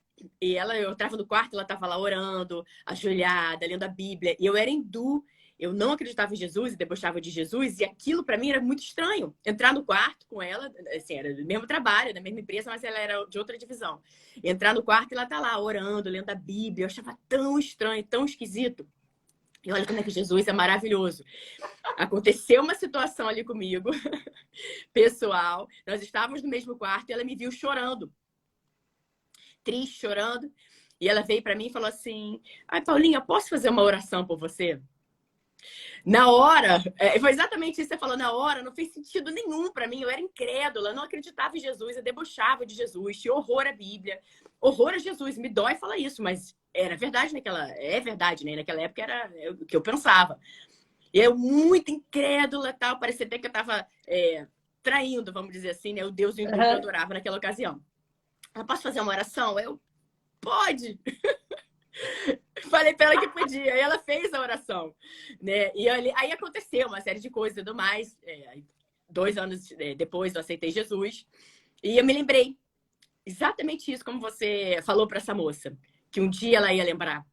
eu estava no quarto, ela estava lá orando, ajoelhada, lendo a Bíblia. E eu era hindu, eu não acreditava em Jesus e debochava de Jesus. E aquilo para mim era muito estranho. Entrar no quarto com ela, assim, era do mesmo trabalho, da mesma empresa, mas ela era de outra divisão. Entrar no quarto e ela tá lá orando, lendo a Bíblia. Eu achava tão estranho, tão esquisito. E olha como é que Jesus é maravilhoso. Aconteceu uma situação ali comigo, pessoal. Nós estávamos no mesmo quarto e ela me viu chorando, triste, chorando. E ela veio para mim e falou assim: Ai, Paulinha, posso fazer uma oração por você? Na hora, foi exatamente isso que você falou. Na hora, não fez sentido nenhum para mim. Eu era incrédula, eu não acreditava em Jesus, eu debochava de Jesus, tinha horror à Bíblia, horror a Jesus. Me dói falar isso, mas era verdade naquela. É verdade, né? Naquela época era o que eu pensava. E eu muito incrédula, tal, parecia até que eu estava traindo, vamos dizer assim, né? O Deus hindu que eu Uhum. adorava naquela ocasião. Eu posso fazer uma oração? Eu, pode! Falei para ela que podia. E ela fez a oração, né? E aí aconteceu uma série de coisas e tudo mais. 2 anos depois eu aceitei Jesus. E eu me lembrei exatamente isso, como você falou para essa moça, que um dia ela ia lembrar.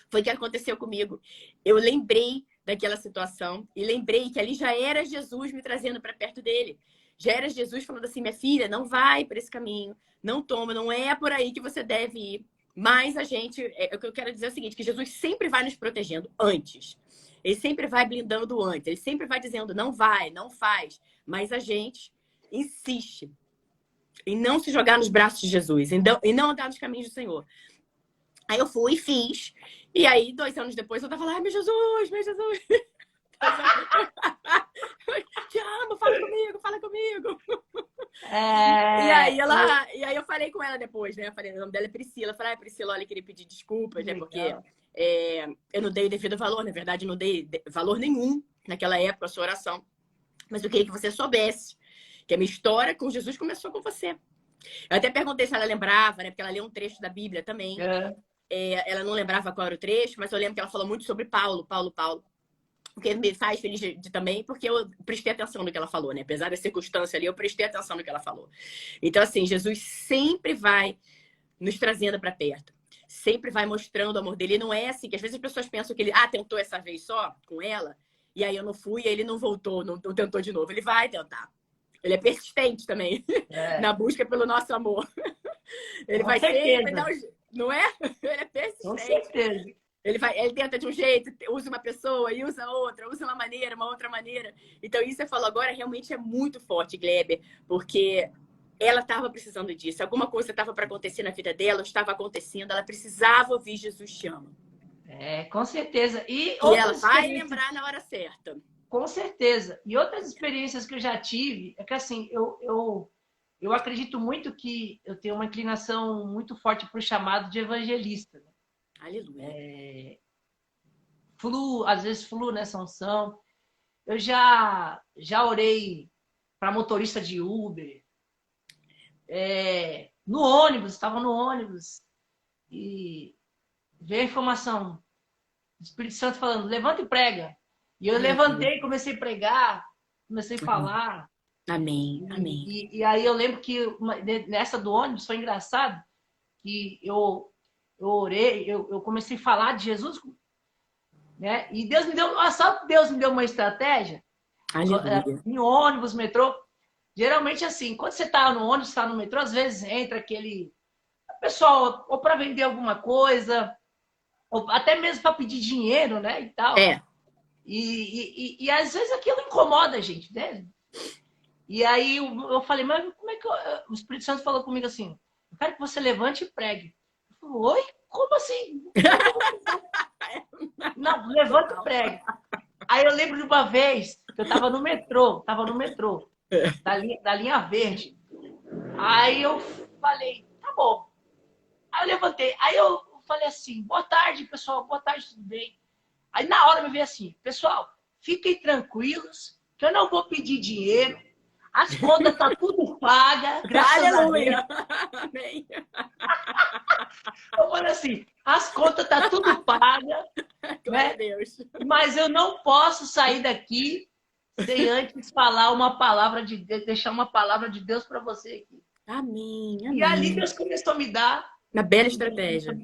Foi o que aconteceu comigo. Eu lembrei daquela situação e lembrei que ali já era Jesus me trazendo para perto dele. Já era Jesus falando assim: minha filha, não vai por esse caminho, não toma, não é por aí que você deve ir. Mas a gente, o que eu quero dizer é o seguinte, que Jesus sempre vai nos protegendo antes. Ele sempre vai blindando antes. Ele sempre vai dizendo: não vai, não faz. Mas a gente insiste em não se jogar nos braços de Jesus, e não andar nos caminhos do Senhor. Aí eu fui e fiz. E aí, 2 anos depois, eu tava lá: ai, meu Jesus, meu Jesus. Te amo, fala comigo, fala comigo. É, E aí eu falei com ela depois, né? Eu falei, o nome dela é Priscila. Eu falei: ai, Priscila, olha, eu queria pedir desculpas, né? Porque legal. eu não dei o devido valor, na verdade, não dei valor nenhum naquela época a sua oração. Mas eu queria que você soubesse que a minha história com Jesus começou com você. Eu até perguntei se ela lembrava, né? Porque ela leu um trecho da Bíblia também. É, Ela não lembrava qual era o trecho, mas eu lembro que ela falou muito sobre Paulo. O que me faz feliz também, porque eu prestei atenção no que ela falou, né? Apesar da circunstância ali, eu prestei atenção no que ela falou. Então, assim, Jesus sempre vai nos trazendo para perto. Sempre vai mostrando o amor dele. E não é assim, que às vezes as pessoas pensam que ele, tentou essa vez só com ela, e aí eu não fui, e aí ele não voltou, não tentou de novo. Ele vai tentar. Ele é persistente também é, na busca pelo nosso amor. Ele com vai sempre dar certeza, um jeito, não é? Ele é com persistente. certeza. Ele tenta de um jeito, usa uma pessoa e usa outra, usa uma outra maneira. Então, isso que você falou agora realmente é muito forte, Kleber, porque ela estava precisando disso. Alguma coisa estava para acontecer na vida dela, estava acontecendo, ela precisava ouvir Jesus te ama. Com certeza. E E ela outras vai experiências, lembrar na hora certa. com certeza. E outras experiências que eu já tive, é que assim, eu acredito muito que eu tenho uma inclinação muito forte para o chamado de evangelista. Aleluia. Às vezes flu nessa unção. Eu já orei para motorista de Uber, no ônibus, estava no ônibus e veio a informação do Espírito Santo falando: levanta e prega. E eu levantei, comecei a pregar. comecei a falar. Amém, amém. E aí eu lembro que nessa do ônibus foi engraçado que eu orei, eu comecei a falar de Jesus, né? E Deus me deu, só Deus me deu uma estratégia. Aleluia. Em ônibus, metrô, geralmente assim, quando você está no ônibus, está no metrô, às vezes entra aquele pessoal ou para vender alguma coisa, ou até mesmo para pedir dinheiro, né, e tal. É. E às vezes aquilo incomoda a gente, né? E aí eu falei, mas como é que o Espírito Santo falou comigo assim? Eu quero que você levante e pregue. Eu falei, oi? Como assim? Como é que eu vou pregar? Não, levanta e pregue. Aí eu lembro de uma vez que eu estava no metrô, da linha verde. Aí eu falei, tá bom. Aí eu levantei. Aí eu falei assim, boa tarde, pessoal. Boa tarde, tudo bem? Aí na hora me veio assim, pessoal, fiquem tranquilos, que eu não vou pedir dinheiro. As contas tá tudo paga, graças a Deus. Aleluia. Amém. Eu falei assim, as contas tá tudo paga, Glória a né? Deus. Mas eu não posso sair daqui sem antes falar uma palavra de Deus, deixar uma palavra de Deus para você aqui. Amém, E ali amém. Deus começou a me dar. Uma bela estratégia.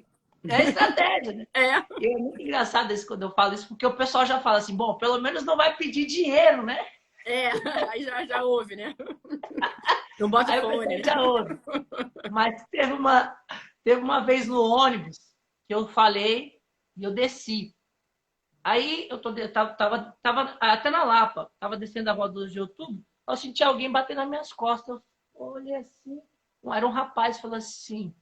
É estratégia, né? É. E é muito engraçado isso quando eu falo isso, porque o pessoal já fala assim, bom, pelo menos não vai pedir dinheiro, né? É, aí já ouve, né? Não bota Aí o fone, pessoal né? já ouve. Mas teve uma vez no ônibus que eu falei e eu desci. Aí tava até na Lapa, tava descendo a rua 12 de outubro, eu senti alguém bater nas minhas costas. Eu olhei assim, era um rapaz, falou assim,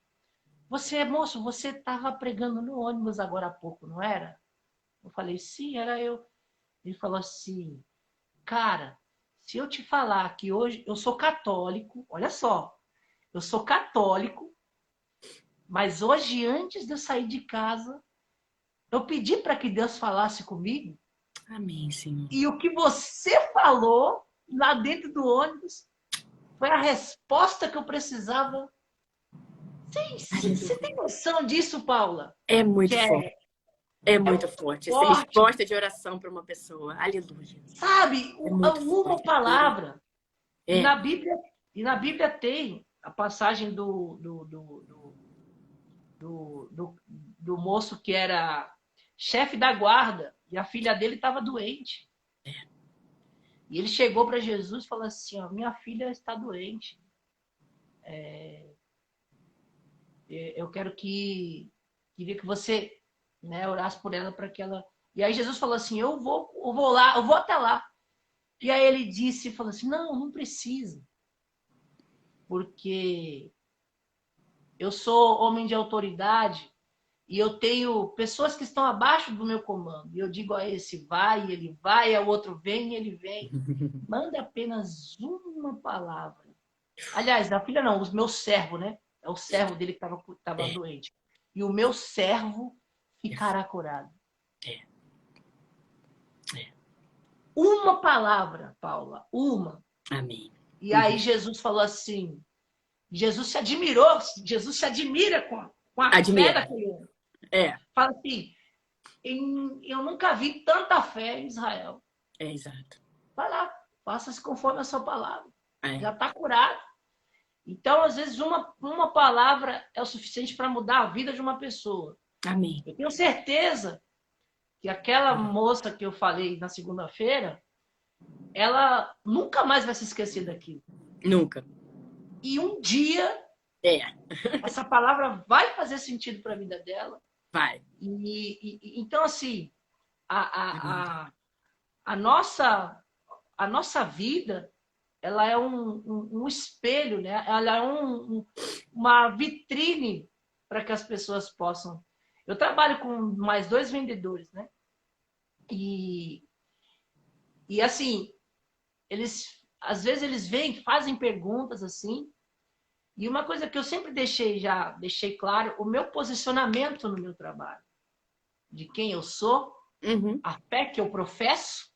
moço, você estava pregando no ônibus agora há pouco, não era? Eu falei, sim, era eu. Ele falou assim, cara, se eu te falar que hoje eu sou católico, olha só, eu sou católico, mas hoje, antes de eu sair de casa, eu pedi para que Deus falasse comigo. Amém, Senhor. E o que você falou lá dentro do ônibus foi a resposta que eu precisava. Você tem noção disso, Paula? É muito Que forte. É muito forte. Essa forte. resposta de oração para uma pessoa. Aleluia. Sabe, É muito uma forte. palavra. E É. na Bíblia tem a passagem do moço que era chefe da guarda e a filha dele estava doente. E ele chegou para Jesus e falou assim, ó, minha filha está doente. Eu queria que você, né, orasse por ela para que ela. E aí Jesus falou assim, eu vou lá, eu vou até lá. E aí ele disse, falou assim, não precisa, porque eu sou homem de autoridade e eu tenho pessoas que estão abaixo do meu comando. E eu digo a esse vai, ele vai, ao outro vem, ele vem. Manda apenas uma palavra. Aliás, a filha não, o meu servo, né? É o servo dele que estava doente. E o meu servo ficará curado. É. É. Uma palavra, Paula, uma. Amém. E aí Jesus falou assim, Jesus se admirou, Jesus se admira com a fé Admira. daquele homem. É. Fala assim, eu nunca vi tanta fé em Israel. É, exato. Vai lá, faça-se conforme a sua palavra. É. Já está curado. Então, às vezes, uma palavra é o suficiente para mudar a vida de uma pessoa. Amém. Eu tenho certeza que aquela moça que eu falei na segunda-feira, ela nunca mais vai se esquecer daquilo. Nunca. E um dia, essa palavra vai fazer sentido para a vida dela. Vai. Então, assim, a nossa vida, ela é um espelho, né? Ela é uma vitrine para que as pessoas possam. Eu trabalho com mais 2 vendedores, né? E assim, às vezes eles vêm, fazem perguntas assim. E uma coisa que eu sempre deixei claro, o meu posicionamento no meu trabalho, de quem eu sou, a fé que eu professo.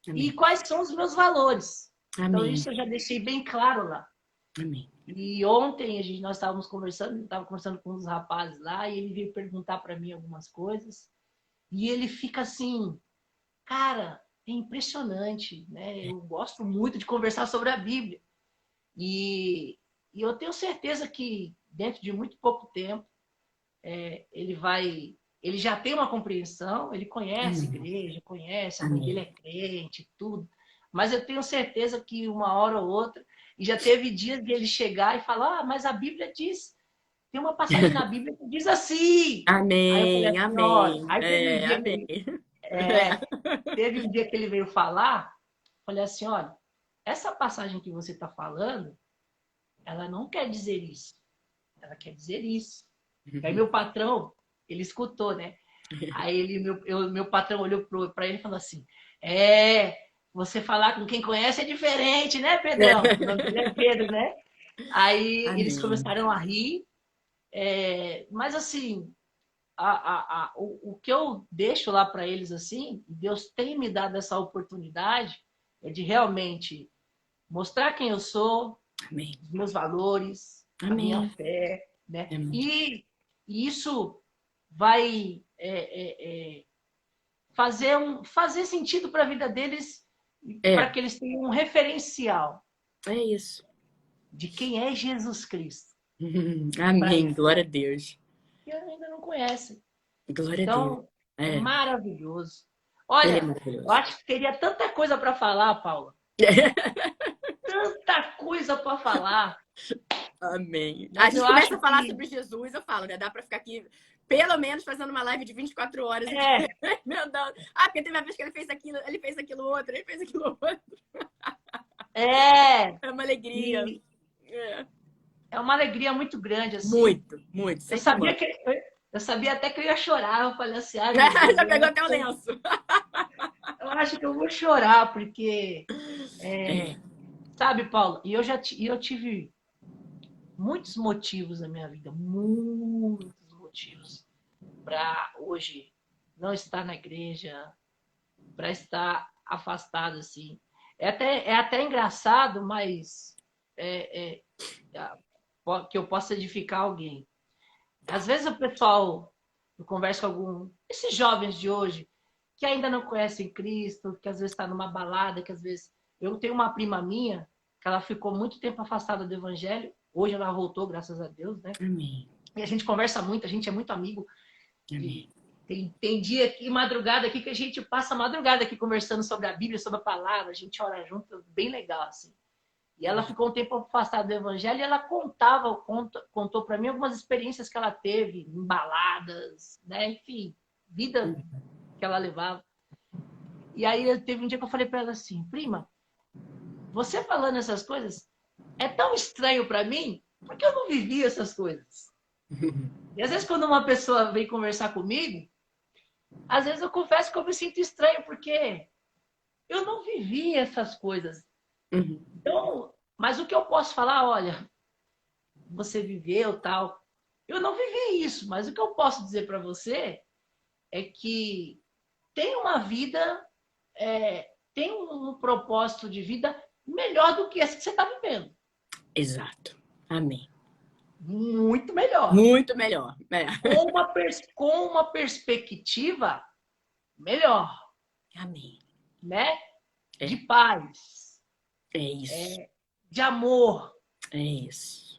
Amém. E quais são os meus valores. Amém. Então, isso eu já deixei bem claro lá. Amém. E ontem nós estávamos conversando, eu estava conversando com uns rapazes lá, e ele veio perguntar para mim algumas coisas. E ele fica assim, cara, é impressionante, né? Eu gosto muito de conversar sobre a Bíblia. E eu tenho certeza que dentro de muito pouco tempo ele vai, ele já tem uma compreensão, ele conhece a Amém. igreja, conhece, a mãe dele Amém. é crente, tudo. Mas eu tenho certeza que uma hora ou outra, e já teve dias de ele chegar e falar, mas a Bíblia diz, tem uma passagem na Bíblia que diz assim. Aí eu falei Amém. assim, olha, Amém. aí teve um É, dia que amém. ele, é, teve um dia que ele veio falar, eu falei assim, olha, essa passagem que você está falando, ela não quer dizer isso, ela quer dizer isso. Aí meu patrão, ele escutou, né? Aí meu patrão olhou para ele e falou assim: você falar com quem conhece é diferente, né, Pedrão? O nome dele é Pedro, né? Aí eles Amém. começaram a rir, mas assim, o que eu deixo lá para eles assim, Deus tem me dado essa oportunidade é de realmente mostrar quem eu sou, Amém. os meus valores, a minha Amém. fé, né? Amém. E isso vai fazer sentido para a vida deles, para É, que eles tenham um referencial é isso. de quem é Jesus Cristo para Amém. eles, Glória a Deus. que ainda não conhecem. Glória a Deus. Então, é É, maravilhoso. ele é Olha, eu maravilhoso. acho que teria tanta coisa para falar, Paula. Tanta coisa para falar. Amém. A Mas eu gente começa acho a falar que sobre Jesus, eu falo, né? Dá pra ficar aqui pelo menos fazendo uma live de 24 horas aqui. é, Meu Deus. Ah, porque teve uma vez que ele fez aquilo outro, ele fez aquilo outro. é, É uma alegria. e É. é uma alegria muito grande, assim. Muito, muito. Eu Sempre sabia manda. que eu sabia até que eu ia chorar. Eu falei assim, ai meu Deus, Já pegou até o lenço. eu acho que eu vou chorar, porque, É. sabe, Paulo, eu tive muitos motivos na minha vida, muitos motivos, para hoje não estar na igreja, para estar afastado, assim. É até engraçado, mas é, é, que eu possa edificar alguém. Às vezes o pessoal, eu converso com esses jovens de hoje, que ainda não conhecem Cristo, que às vezes está numa balada, que às vezes. Eu tenho uma prima minha, que ela ficou muito tempo afastada do Evangelho, hoje ela voltou, graças a Deus, né? Amém. E a gente conversa muito, a gente é muito amigo. Amém. E tem dia aqui, madrugada aqui, que a gente passa a madrugada aqui conversando sobre a Bíblia, sobre a palavra, a gente ora junto, bem legal, assim. E ela ficou um tempo afastada do Evangelho e ela contou para mim algumas experiências que ela teve em baladas, né? Enfim, vida que ela levava. E aí teve um dia que eu falei para ela assim, prima, você falando essas coisas é tão estranho para mim porque eu não vivi essas coisas. E às vezes quando uma pessoa vem conversar comigo, às vezes eu confesso que eu me sinto estranho porque eu não vivi essas coisas. Uhum. Então, mas o que eu posso falar, olha, você viveu tal. Eu não vivi isso, mas o que eu posso dizer para você é que tem uma vida, tem um propósito de vida melhor do que esse que você está vivendo. Exato. Amém. Muito melhor. Muito melhor. É. Com uma perspectiva melhor, Amém. né? De É. paz, É isso. de amor, É isso.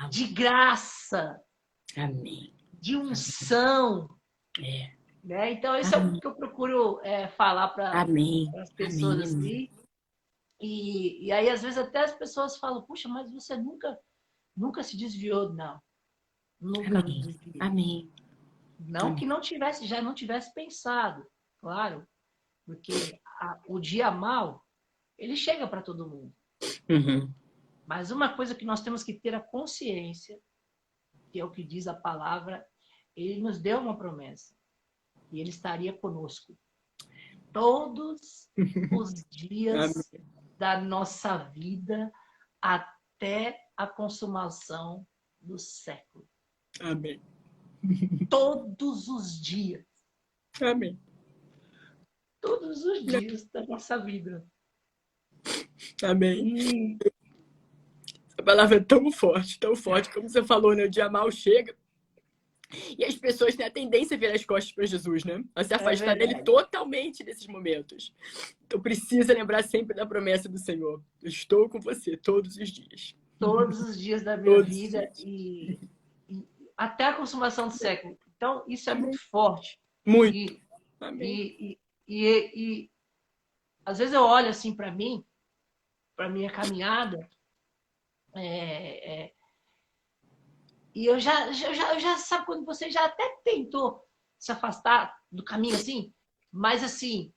de Amém. graça, Amém. de unção. É. Né? Então, isso é o Amém. que eu procuro falar para Amém. as pessoas Amém. assim. E aí, às vezes, até as pessoas falam, puxa, mas você nunca se desviou. Não, nunca me Amém. desviei. Amém. Não que Amém. já não tivesse pensado, claro, porque o dia mal, ele chega para todo mundo. Uhum. Mas uma coisa que nós temos que ter a consciência, que é o que diz a palavra, ele nos deu uma promessa, e ele estaria conosco todos os dias Amém. da nossa vida até a consumação do século. Amém. Todos os dias. Amém. Todos os dias da nossa vida. Amém. E A palavra é tão forte, como você falou, né? O dia mal chega. E as pessoas têm a tendência a virar as costas para Jesus, né? A se É afastar dele verdade. totalmente nesses momentos. Então precisa lembrar sempre da promessa do Senhor. Eu estou com você todos os dias. Todos os dias da minha Todos os vida dias. e até a consumação do século. Então, isso é muito Amém. forte. Muito. E, Amém. e às vezes eu olho assim para mim, para minha caminhada, e eu já sabe quando você já até tentou se afastar do caminho assim, mas assim,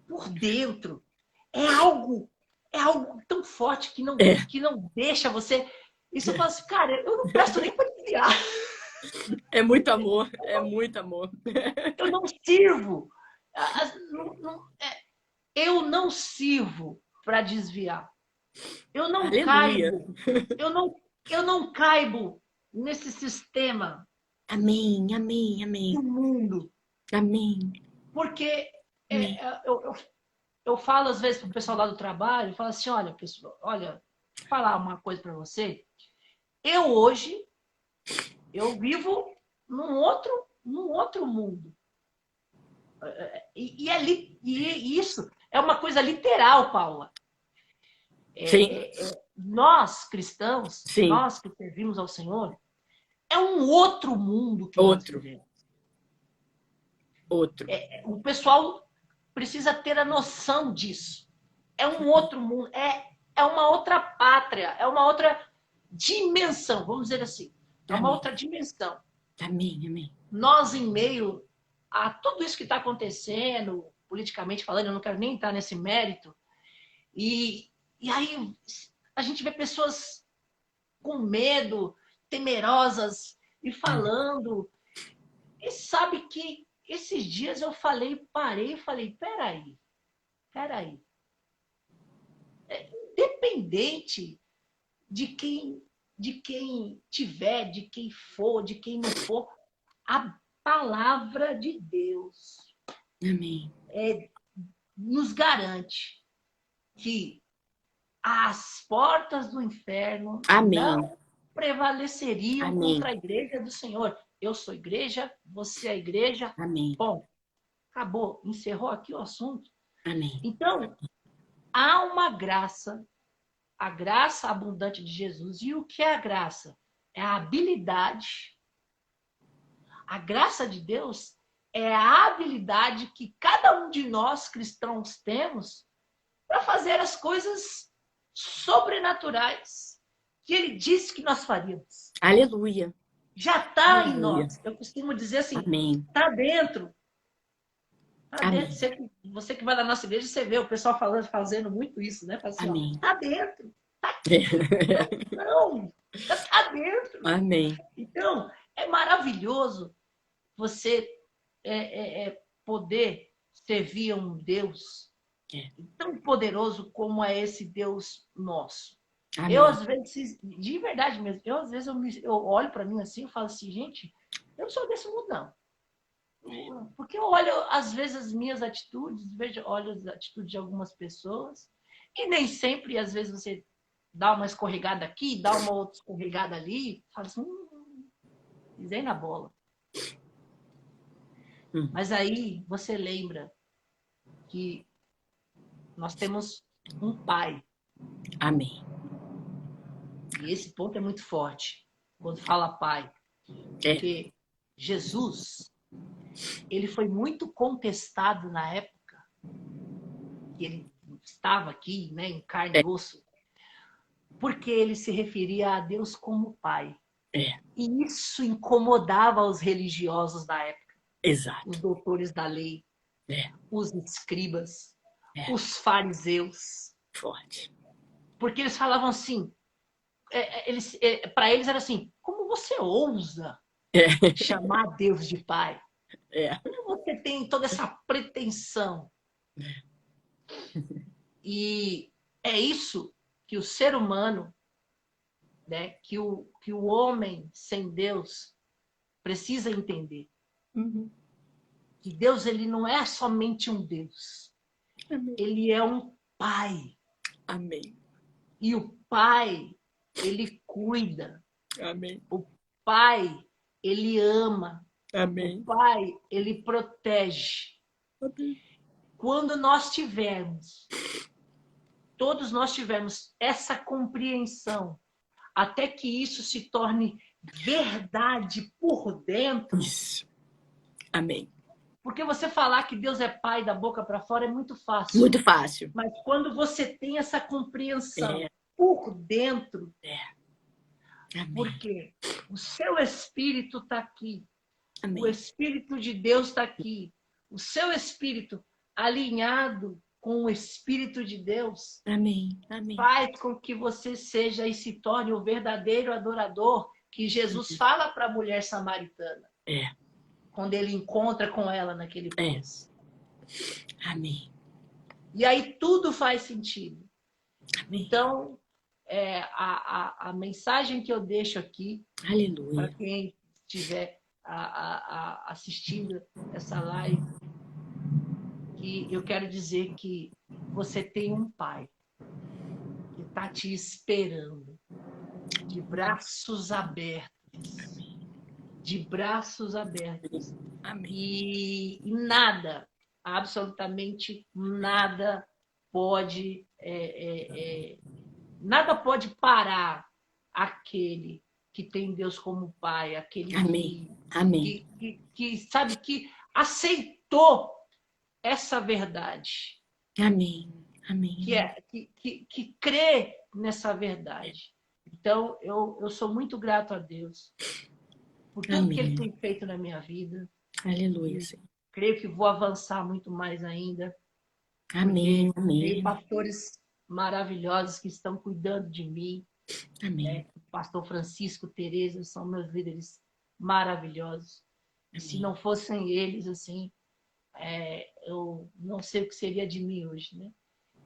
por dentro é algo tão forte que não É, que não deixa você. Isso eu falo assim, cara, eu não presto nem para desviar. é muito amor. É muito amor. Eu não sirvo. Eu não sirvo para desviar. Eu não Aleluia. caibo. Eu não caibo nesse sistema Amém, amém, amém. do mundo. Amém, Porque amém. eu falo às vezes para o pessoal lá do trabalho, eu falo assim, olha, pessoal, olha, vou falar uma coisa para você. Hoje eu vivo num outro mundo. E isso é uma coisa literal, Paula. Sim, Nós, cristãos, sim. nós que servimos ao Senhor, é um outro mundo que nós Outro, vivemos. outro. O pessoal precisa ter a noção disso. É um outro mundo, é uma outra pátria, é uma outra dimensão, vamos dizer assim. É uma Amém, outra dimensão. amém, amém. Nós, em meio a tudo isso que está acontecendo, politicamente falando, eu não quero nem entrar nesse mérito, e aí a gente vê pessoas com medo, temerosas, e falando. E sabe que esses dias eu parei e falei, peraí. Independente de quem tiver, de quem for, de quem não for, a palavra de Deus Amém, nos garante que as portas do inferno amém, não prevaleceriam amém, contra a igreja do Senhor. Eu sou igreja, você é igreja. amém, Bom, acabou, encerrou aqui o assunto. amém. Então, há uma graça, a graça abundante de Jesus. E o que é a graça? É a habilidade. A graça de Deus é a habilidade que cada um de nós cristãos temos para fazer as coisas sobrenaturais que ele disse que nós faríamos. Aleluia, Já está em aleluia. nós. Eu costumo dizer assim, Amém, está dentro. Está dentro. amém, Você que vai na nossa igreja, você vê o pessoal falando, fazendo muito isso, né? Fala assim, ó, amém. está dentro. Está aqui. Não, está dentro. Amém. Então, é maravilhoso você poder servir a um Deus É. tão poderoso como é esse Deus nosso. Eu, Amém. às vezes, de verdade mesmo, às vezes, eu olho para mim assim e falo assim, gente, eu não sou desse mundo, não. Porque eu olho, às vezes, as minhas atitudes, olho as atitudes de algumas pessoas, e nem sempre, às vezes, você dá uma escorregada aqui, dá uma outra escorregada ali, fala assim, pisei na bola. Mas aí você lembra que nós temos um pai. Amém. E esse ponto é muito forte quando fala pai. É. Porque Jesus, ele foi muito contestado na época que ele estava aqui, né, em carne e osso, porque ele se referia a Deus como pai. É. E isso incomodava os religiosos da época, os Exato. doutores da lei, É. os escribas, É. os fariseus. Forte. Porque eles falavam assim, para eles era assim, como você ousa É. chamar Deus de pai? É. Como você tem toda essa pretensão? E é isso que o ser humano, né, que o homem sem Deus precisa entender. Uhum. Que Deus, ele não é somente um Deus. Amém. Ele é um pai. Amém. E o pai, ele cuida. Amém. O pai, ele ama. Amém. O Pai, ele protege. Amém. Quando nós tivermos, todos nós tivermos essa compreensão, até que isso se torne verdade por dentro. Isso. Amém. Porque você falar que Deus é Pai da boca para fora é muito fácil. Muito fácil. Mas quando você tem essa compreensão por dentro, Amém. porque o seu Espírito está aqui, Amém. o Espírito de Deus está aqui, o seu Espírito alinhado com o Espírito de Deus, Amém. Amém. faz com que você seja e se torne o verdadeiro adorador que Jesus fala para a mulher samaritana. Quando ele encontra com ela naquele poço. Amém. E aí tudo faz sentido. Amém. Então, a mensagem que eu deixo aqui, para quem estiver assistindo essa live, que eu quero dizer que você tem um Pai que está te esperando, de braços abertos. Amém. De braços abertos. Amém. E nada, absolutamente nada pode nada pode parar aquele que tem Deus como Pai, aquele Amém. que sabe, que aceitou essa verdade. Amém. Amém. Que crê nessa verdade. Então, eu sou muito grato a Deus por tudo que Ele tem feito na minha vida. Aleluia, Senhor. Creio que vou avançar muito mais ainda. Amém. Tem pastores maravilhosos que estão cuidando de mim. Amém. O pastor Francisco, Tereza, são meus líderes maravilhosos. E se não fossem eles, assim, eu não sei o que seria de mim hoje, né?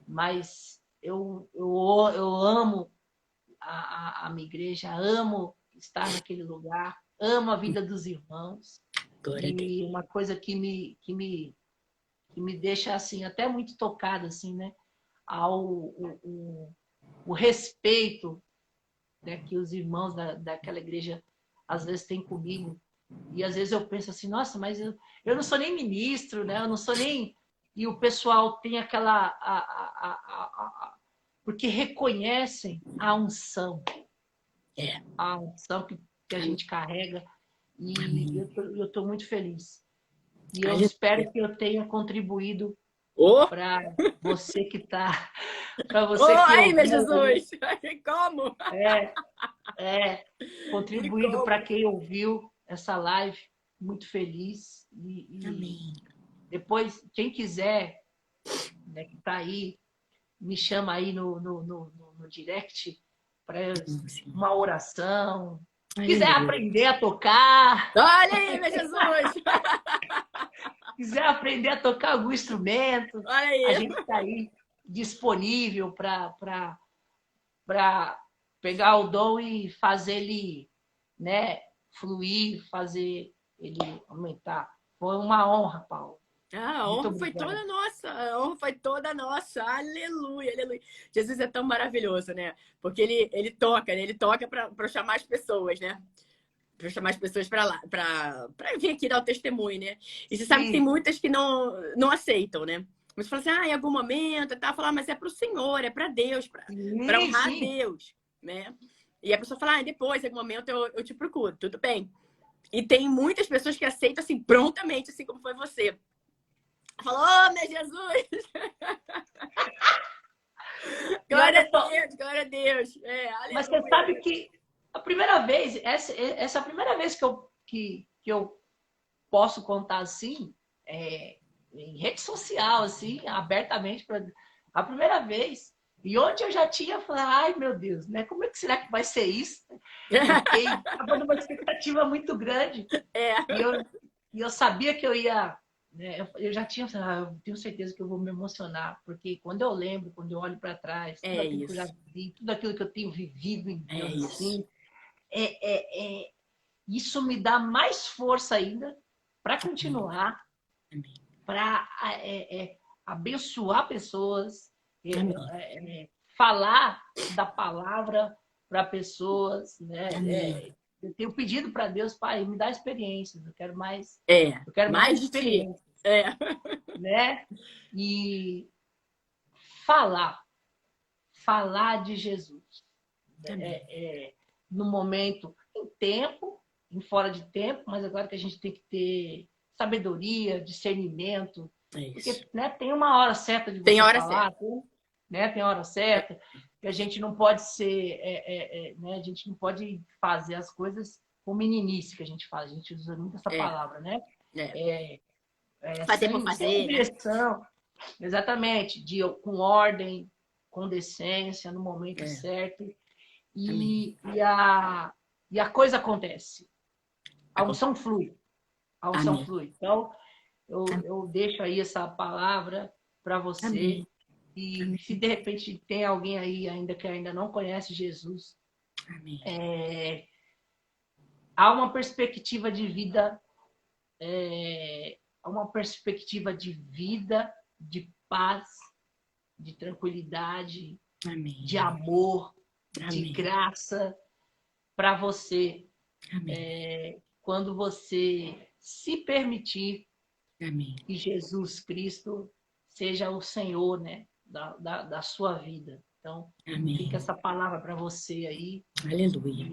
Mas eu amo a minha igreja, amo estar naquele lugar, amo a vida dos irmãos. E uma coisa que me deixa assim até muito tocada, assim, né? O respeito, né, que os irmãos daquela igreja às vezes têm comigo. E às vezes eu penso assim, nossa, mas eu não sou nem ministro, né? Eu não sou nem... E o pessoal tem aquela... porque reconhecem a unção. A unção que a gente carrega. E eu estou muito feliz. E eu espero que eu tenha contribuído para você que está... Para você que ai, meu Jesus! Como? Contribuído para quem ouviu essa live. Muito feliz. Amém. Depois, quem quiser, né, que está aí, me chama aí no direct para uma oração. Quiser aprender a tocar. Olha aí, meu Jesus! Quiser aprender a tocar algum instrumento, olha aí. A gente está aí disponível para pegar o dom e fazer ele, né, fluir, fazer ele aumentar. Foi uma honra, Paulo. A honra foi toda nossa. A honra foi toda nossa. Aleluia, aleluia. Jesus é tão maravilhoso, né? Porque ele toca, né? Ele toca para chamar as pessoas, né? Para chamar as pessoas para lá, para vir aqui dar o testemunho, né? E você sabe que tem muitas que não aceitam, né? Mas você fala assim, em algum momento, tá? Falar, mas é para o Senhor, é para Deus, para honrar a Deus, né? E a pessoa fala, depois, em algum momento, eu te procuro, tudo bem. E tem muitas pessoas que aceitam assim, prontamente, assim como foi você. Falou, meu Jesus! Glória a Deus, glória a Deus. Mas você sabe que a primeira vez, essa é a primeira vez que eu posso contar assim, em rede social, assim, abertamente, a primeira vez. E onde eu já tinha falado, ai meu Deus, né? Como é que será que vai ser isso? Porque estava numa expectativa muito grande. E eu sabia que eu ia... Né, eu já tinha falado, eu tenho certeza que eu vou me emocionar, porque quando eu lembro, quando eu olho para trás, tudo aquilo que eu já vi, tudo aquilo que eu tenho vivido em Deus, assim, isso me dá mais força ainda para continuar, para abençoar pessoas, falar da palavra para pessoas, né? Eu tenho pedido para Deus, Pai, me dá experiências. Eu quero mais mais de ti. experiências, né? E falar de Jesus. No momento, em tempo, em fora de tempo, mas agora que a gente tem que ter sabedoria, discernimento, porque né, tem uma hora certa de você falar, né? Tem hora certa, que a gente não pode ser, né? A gente não pode fazer as coisas com meninice que a gente faz, a gente usa muito essa palavra, né? Fazer por fazer, direção, exatamente, com ordem, com decência, no momento certo. E a coisa acontece. A unção flui. A unção flui. Então, eu deixo aí essa palavra para você. Amém. E se de repente tem alguém aí ainda que ainda não conhece Jesus, há uma perspectiva de vida, de paz, de tranquilidade, de amor, de graça para você. Quando você se permitir que Jesus Cristo seja o Senhor, né, da sua vida. Então, fica essa palavra para você aí. Aleluia.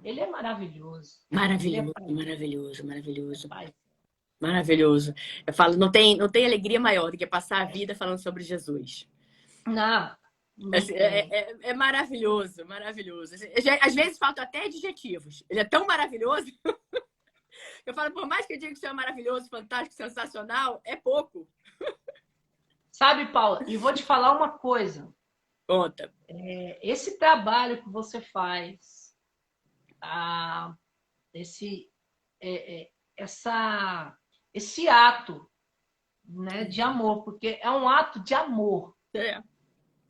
Ele é maravilhoso. Maravilhoso. Eu falo, não tem alegria maior do que passar a vida falando sobre Jesus. Não. É maravilhoso. Às vezes faltam até adjetivos. Ele é tão maravilhoso. Eu falo, por mais que eu diga que isso é maravilhoso, fantástico, sensacional, é pouco. Sabe, Paula, e vou te falar uma coisa. Conta. Esse trabalho que você faz, esse ato, né, de amor, porque é um ato de amor.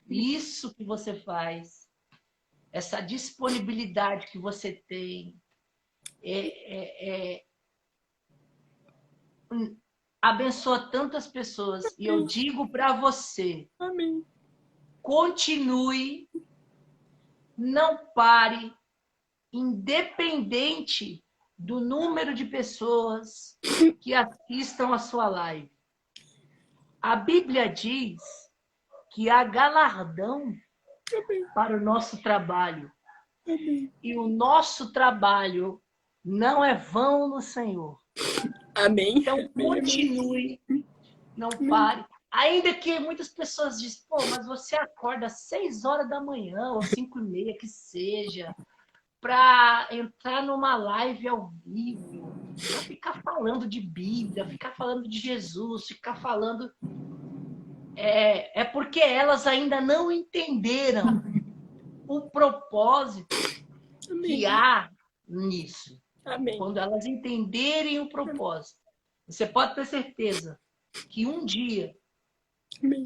Isso que você faz, essa disponibilidade que você tem, abençoa tantas pessoas. E eu digo para você, continue, não pare, independente do número de pessoas que assistam a sua live. A Bíblia diz que há galardão para o nosso trabalho. E o nosso trabalho não é vão no Senhor. Amém. Então, continue, não pare. Ainda que muitas pessoas dizem, pô, mas você acorda às 6 horas da manhã, ou 5h30, que seja, para entrar numa live ao vivo, para ficar falando de Bíblia, ficar falando de Jesus, ficar falando... É porque elas ainda não entenderam o propósito que há nisso. Quando elas entenderem o propósito, você pode ter certeza que um dia,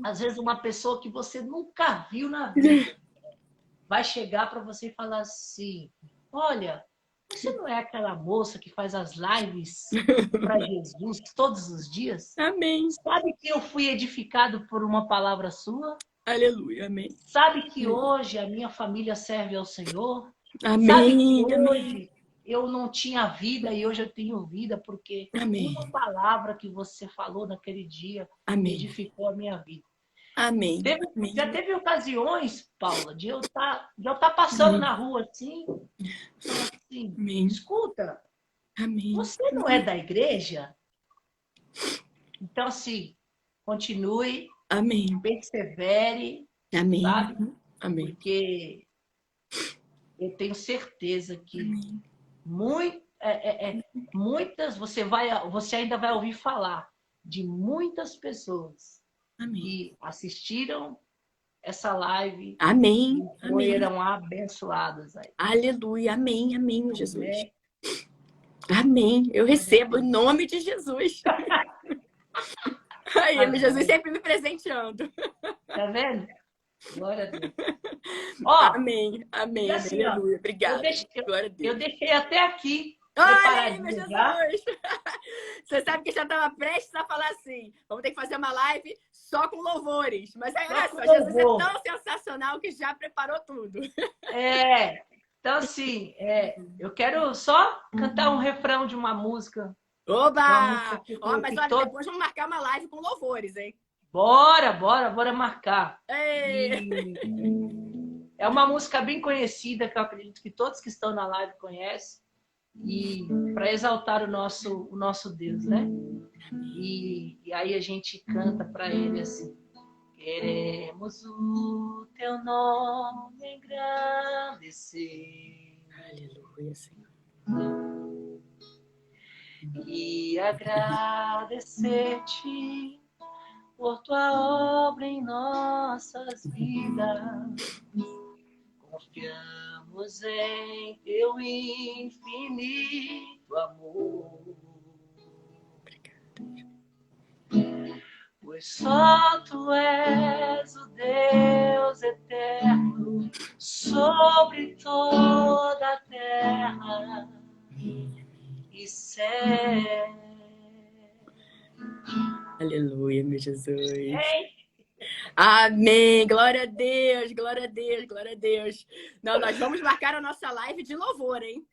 às vezes uma pessoa que você nunca viu na vida vai chegar para você e falar assim, olha, você não é aquela moça que faz as lives para Jesus todos os dias? Amém. Sabe que eu fui edificado por uma palavra sua? Aleluia, amém. Sabe que hoje a minha família serve ao Senhor? Amém. Sabe que hoje eu não tinha vida e hoje eu tenho vida porque uma palavra que você falou naquele dia edificou a minha vida. Amém. Já teve ocasiões, Paula, de eu estar passando na rua assim, escuta, você não é da igreja? Então, assim, continue, persevere, sabe? Porque eu tenho certeza que muitas, você ainda vai ouvir falar de muitas pessoas que assistiram essa live e foram abençoadas aí. Aleluia, amém, meu Jesus. Amém. Eu recebo em nome de Jesus. Aí, meu Jesus sempre me presenteando. Tá vendo? Glória a Deus. Amém. Assim, aleluia. Obrigada. Eu deixei até aqui. Olha aí, meu Jesus. Você sabe que já estava prestes a falar assim, vamos ter que fazer uma live só com louvores. Mas olha só, Jesus é tão sensacional que já preparou tudo. Então, assim, eu quero só cantar um refrão de uma música. Uma música Oba! que, Ó, mas que olha, todo... depois vamos marcar uma live com louvores, hein? Bora marcar. Ei! E é uma música bem conhecida, que eu acredito que todos que estão na live conhecem. E para exaltar o nosso Deus, né? E aí a gente canta para ele assim: queremos o teu nome engrandecer. Aleluia, Senhor. E agradecer-te por tua obra em nossas vidas. Confiamos em teu infinito amor. Pois só tu és o Deus eterno sobre toda a terra e céu. Aleluia, meu Jesus. Amém. Glória a Deus, glória a Deus, glória a Deus. Não, nós vamos marcar a nossa live de louvor, hein?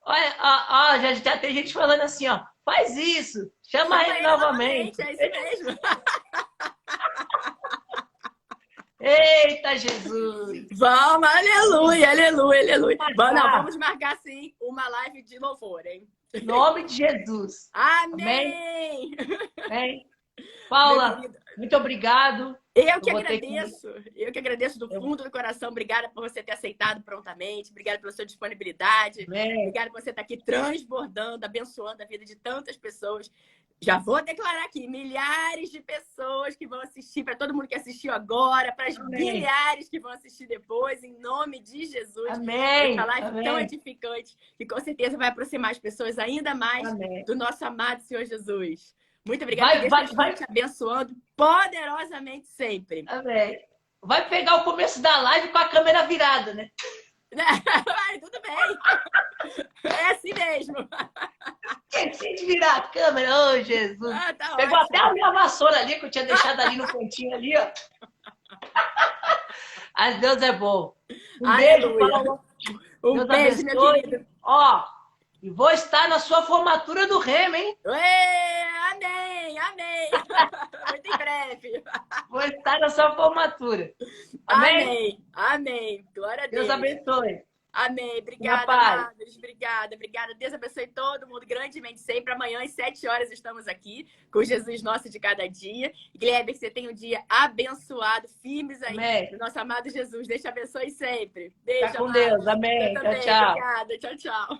Olha, ó, já tem gente falando assim, ó, faz isso, chama ele novamente. É isso mesmo. Eita, Jesus! Vamos, aleluia, aleluia, aleluia. Vamos marcar, sim, uma live de louvor, hein? Em nome de Jesus. Amém! Amém? Paula, muito obrigado. Eu que agradeço do fundo do coração. Obrigada por você ter aceitado prontamente. Obrigada pela sua disponibilidade. Obrigada por você estar aqui transbordando, abençoando a vida de tantas pessoas. Já vou declarar aqui, milhares de pessoas que vão assistir, para todo mundo que assistiu agora, para as milhares que vão assistir depois, em nome de Jesus. Amém. Essa live tão edificante, que com certeza vai aproximar as pessoas ainda mais do nosso amado Senhor Jesus. Muito obrigada. Vai te abençoando poderosamente sempre. Amém. Vai pegar o começo da live com a câmera virada, né? Tudo bem. É assim mesmo. Esqueci de virar a câmera. Ô, Jesus. Tá Pegou ótimo. até a minha vassoura ali, que eu tinha deixado ali no cantinho ali, ó. Mas Deus é bom. Beijo, Paulo. Deus beijo, abençoe. meu querido. Ó, e vou estar na sua formatura do Remo, hein? Amém, amém. Muito em breve. Vou estar na sua formatura. Amém? Amém. Glória a Deus. Deus abençoe. Amém. Obrigada, amados. Obrigada. Deus abençoe todo mundo grandemente sempre. Amanhã, às 7 horas, estamos aqui com Jesus Nosso de Cada Dia. Guilherme, que você tenha um dia abençoado, firmes aí. Amém. Do nosso amado Jesus. Deus te abençoe sempre. Beijo, Fica com Deus. Amém. Tchau, tchau. Obrigada. Tchau, tchau.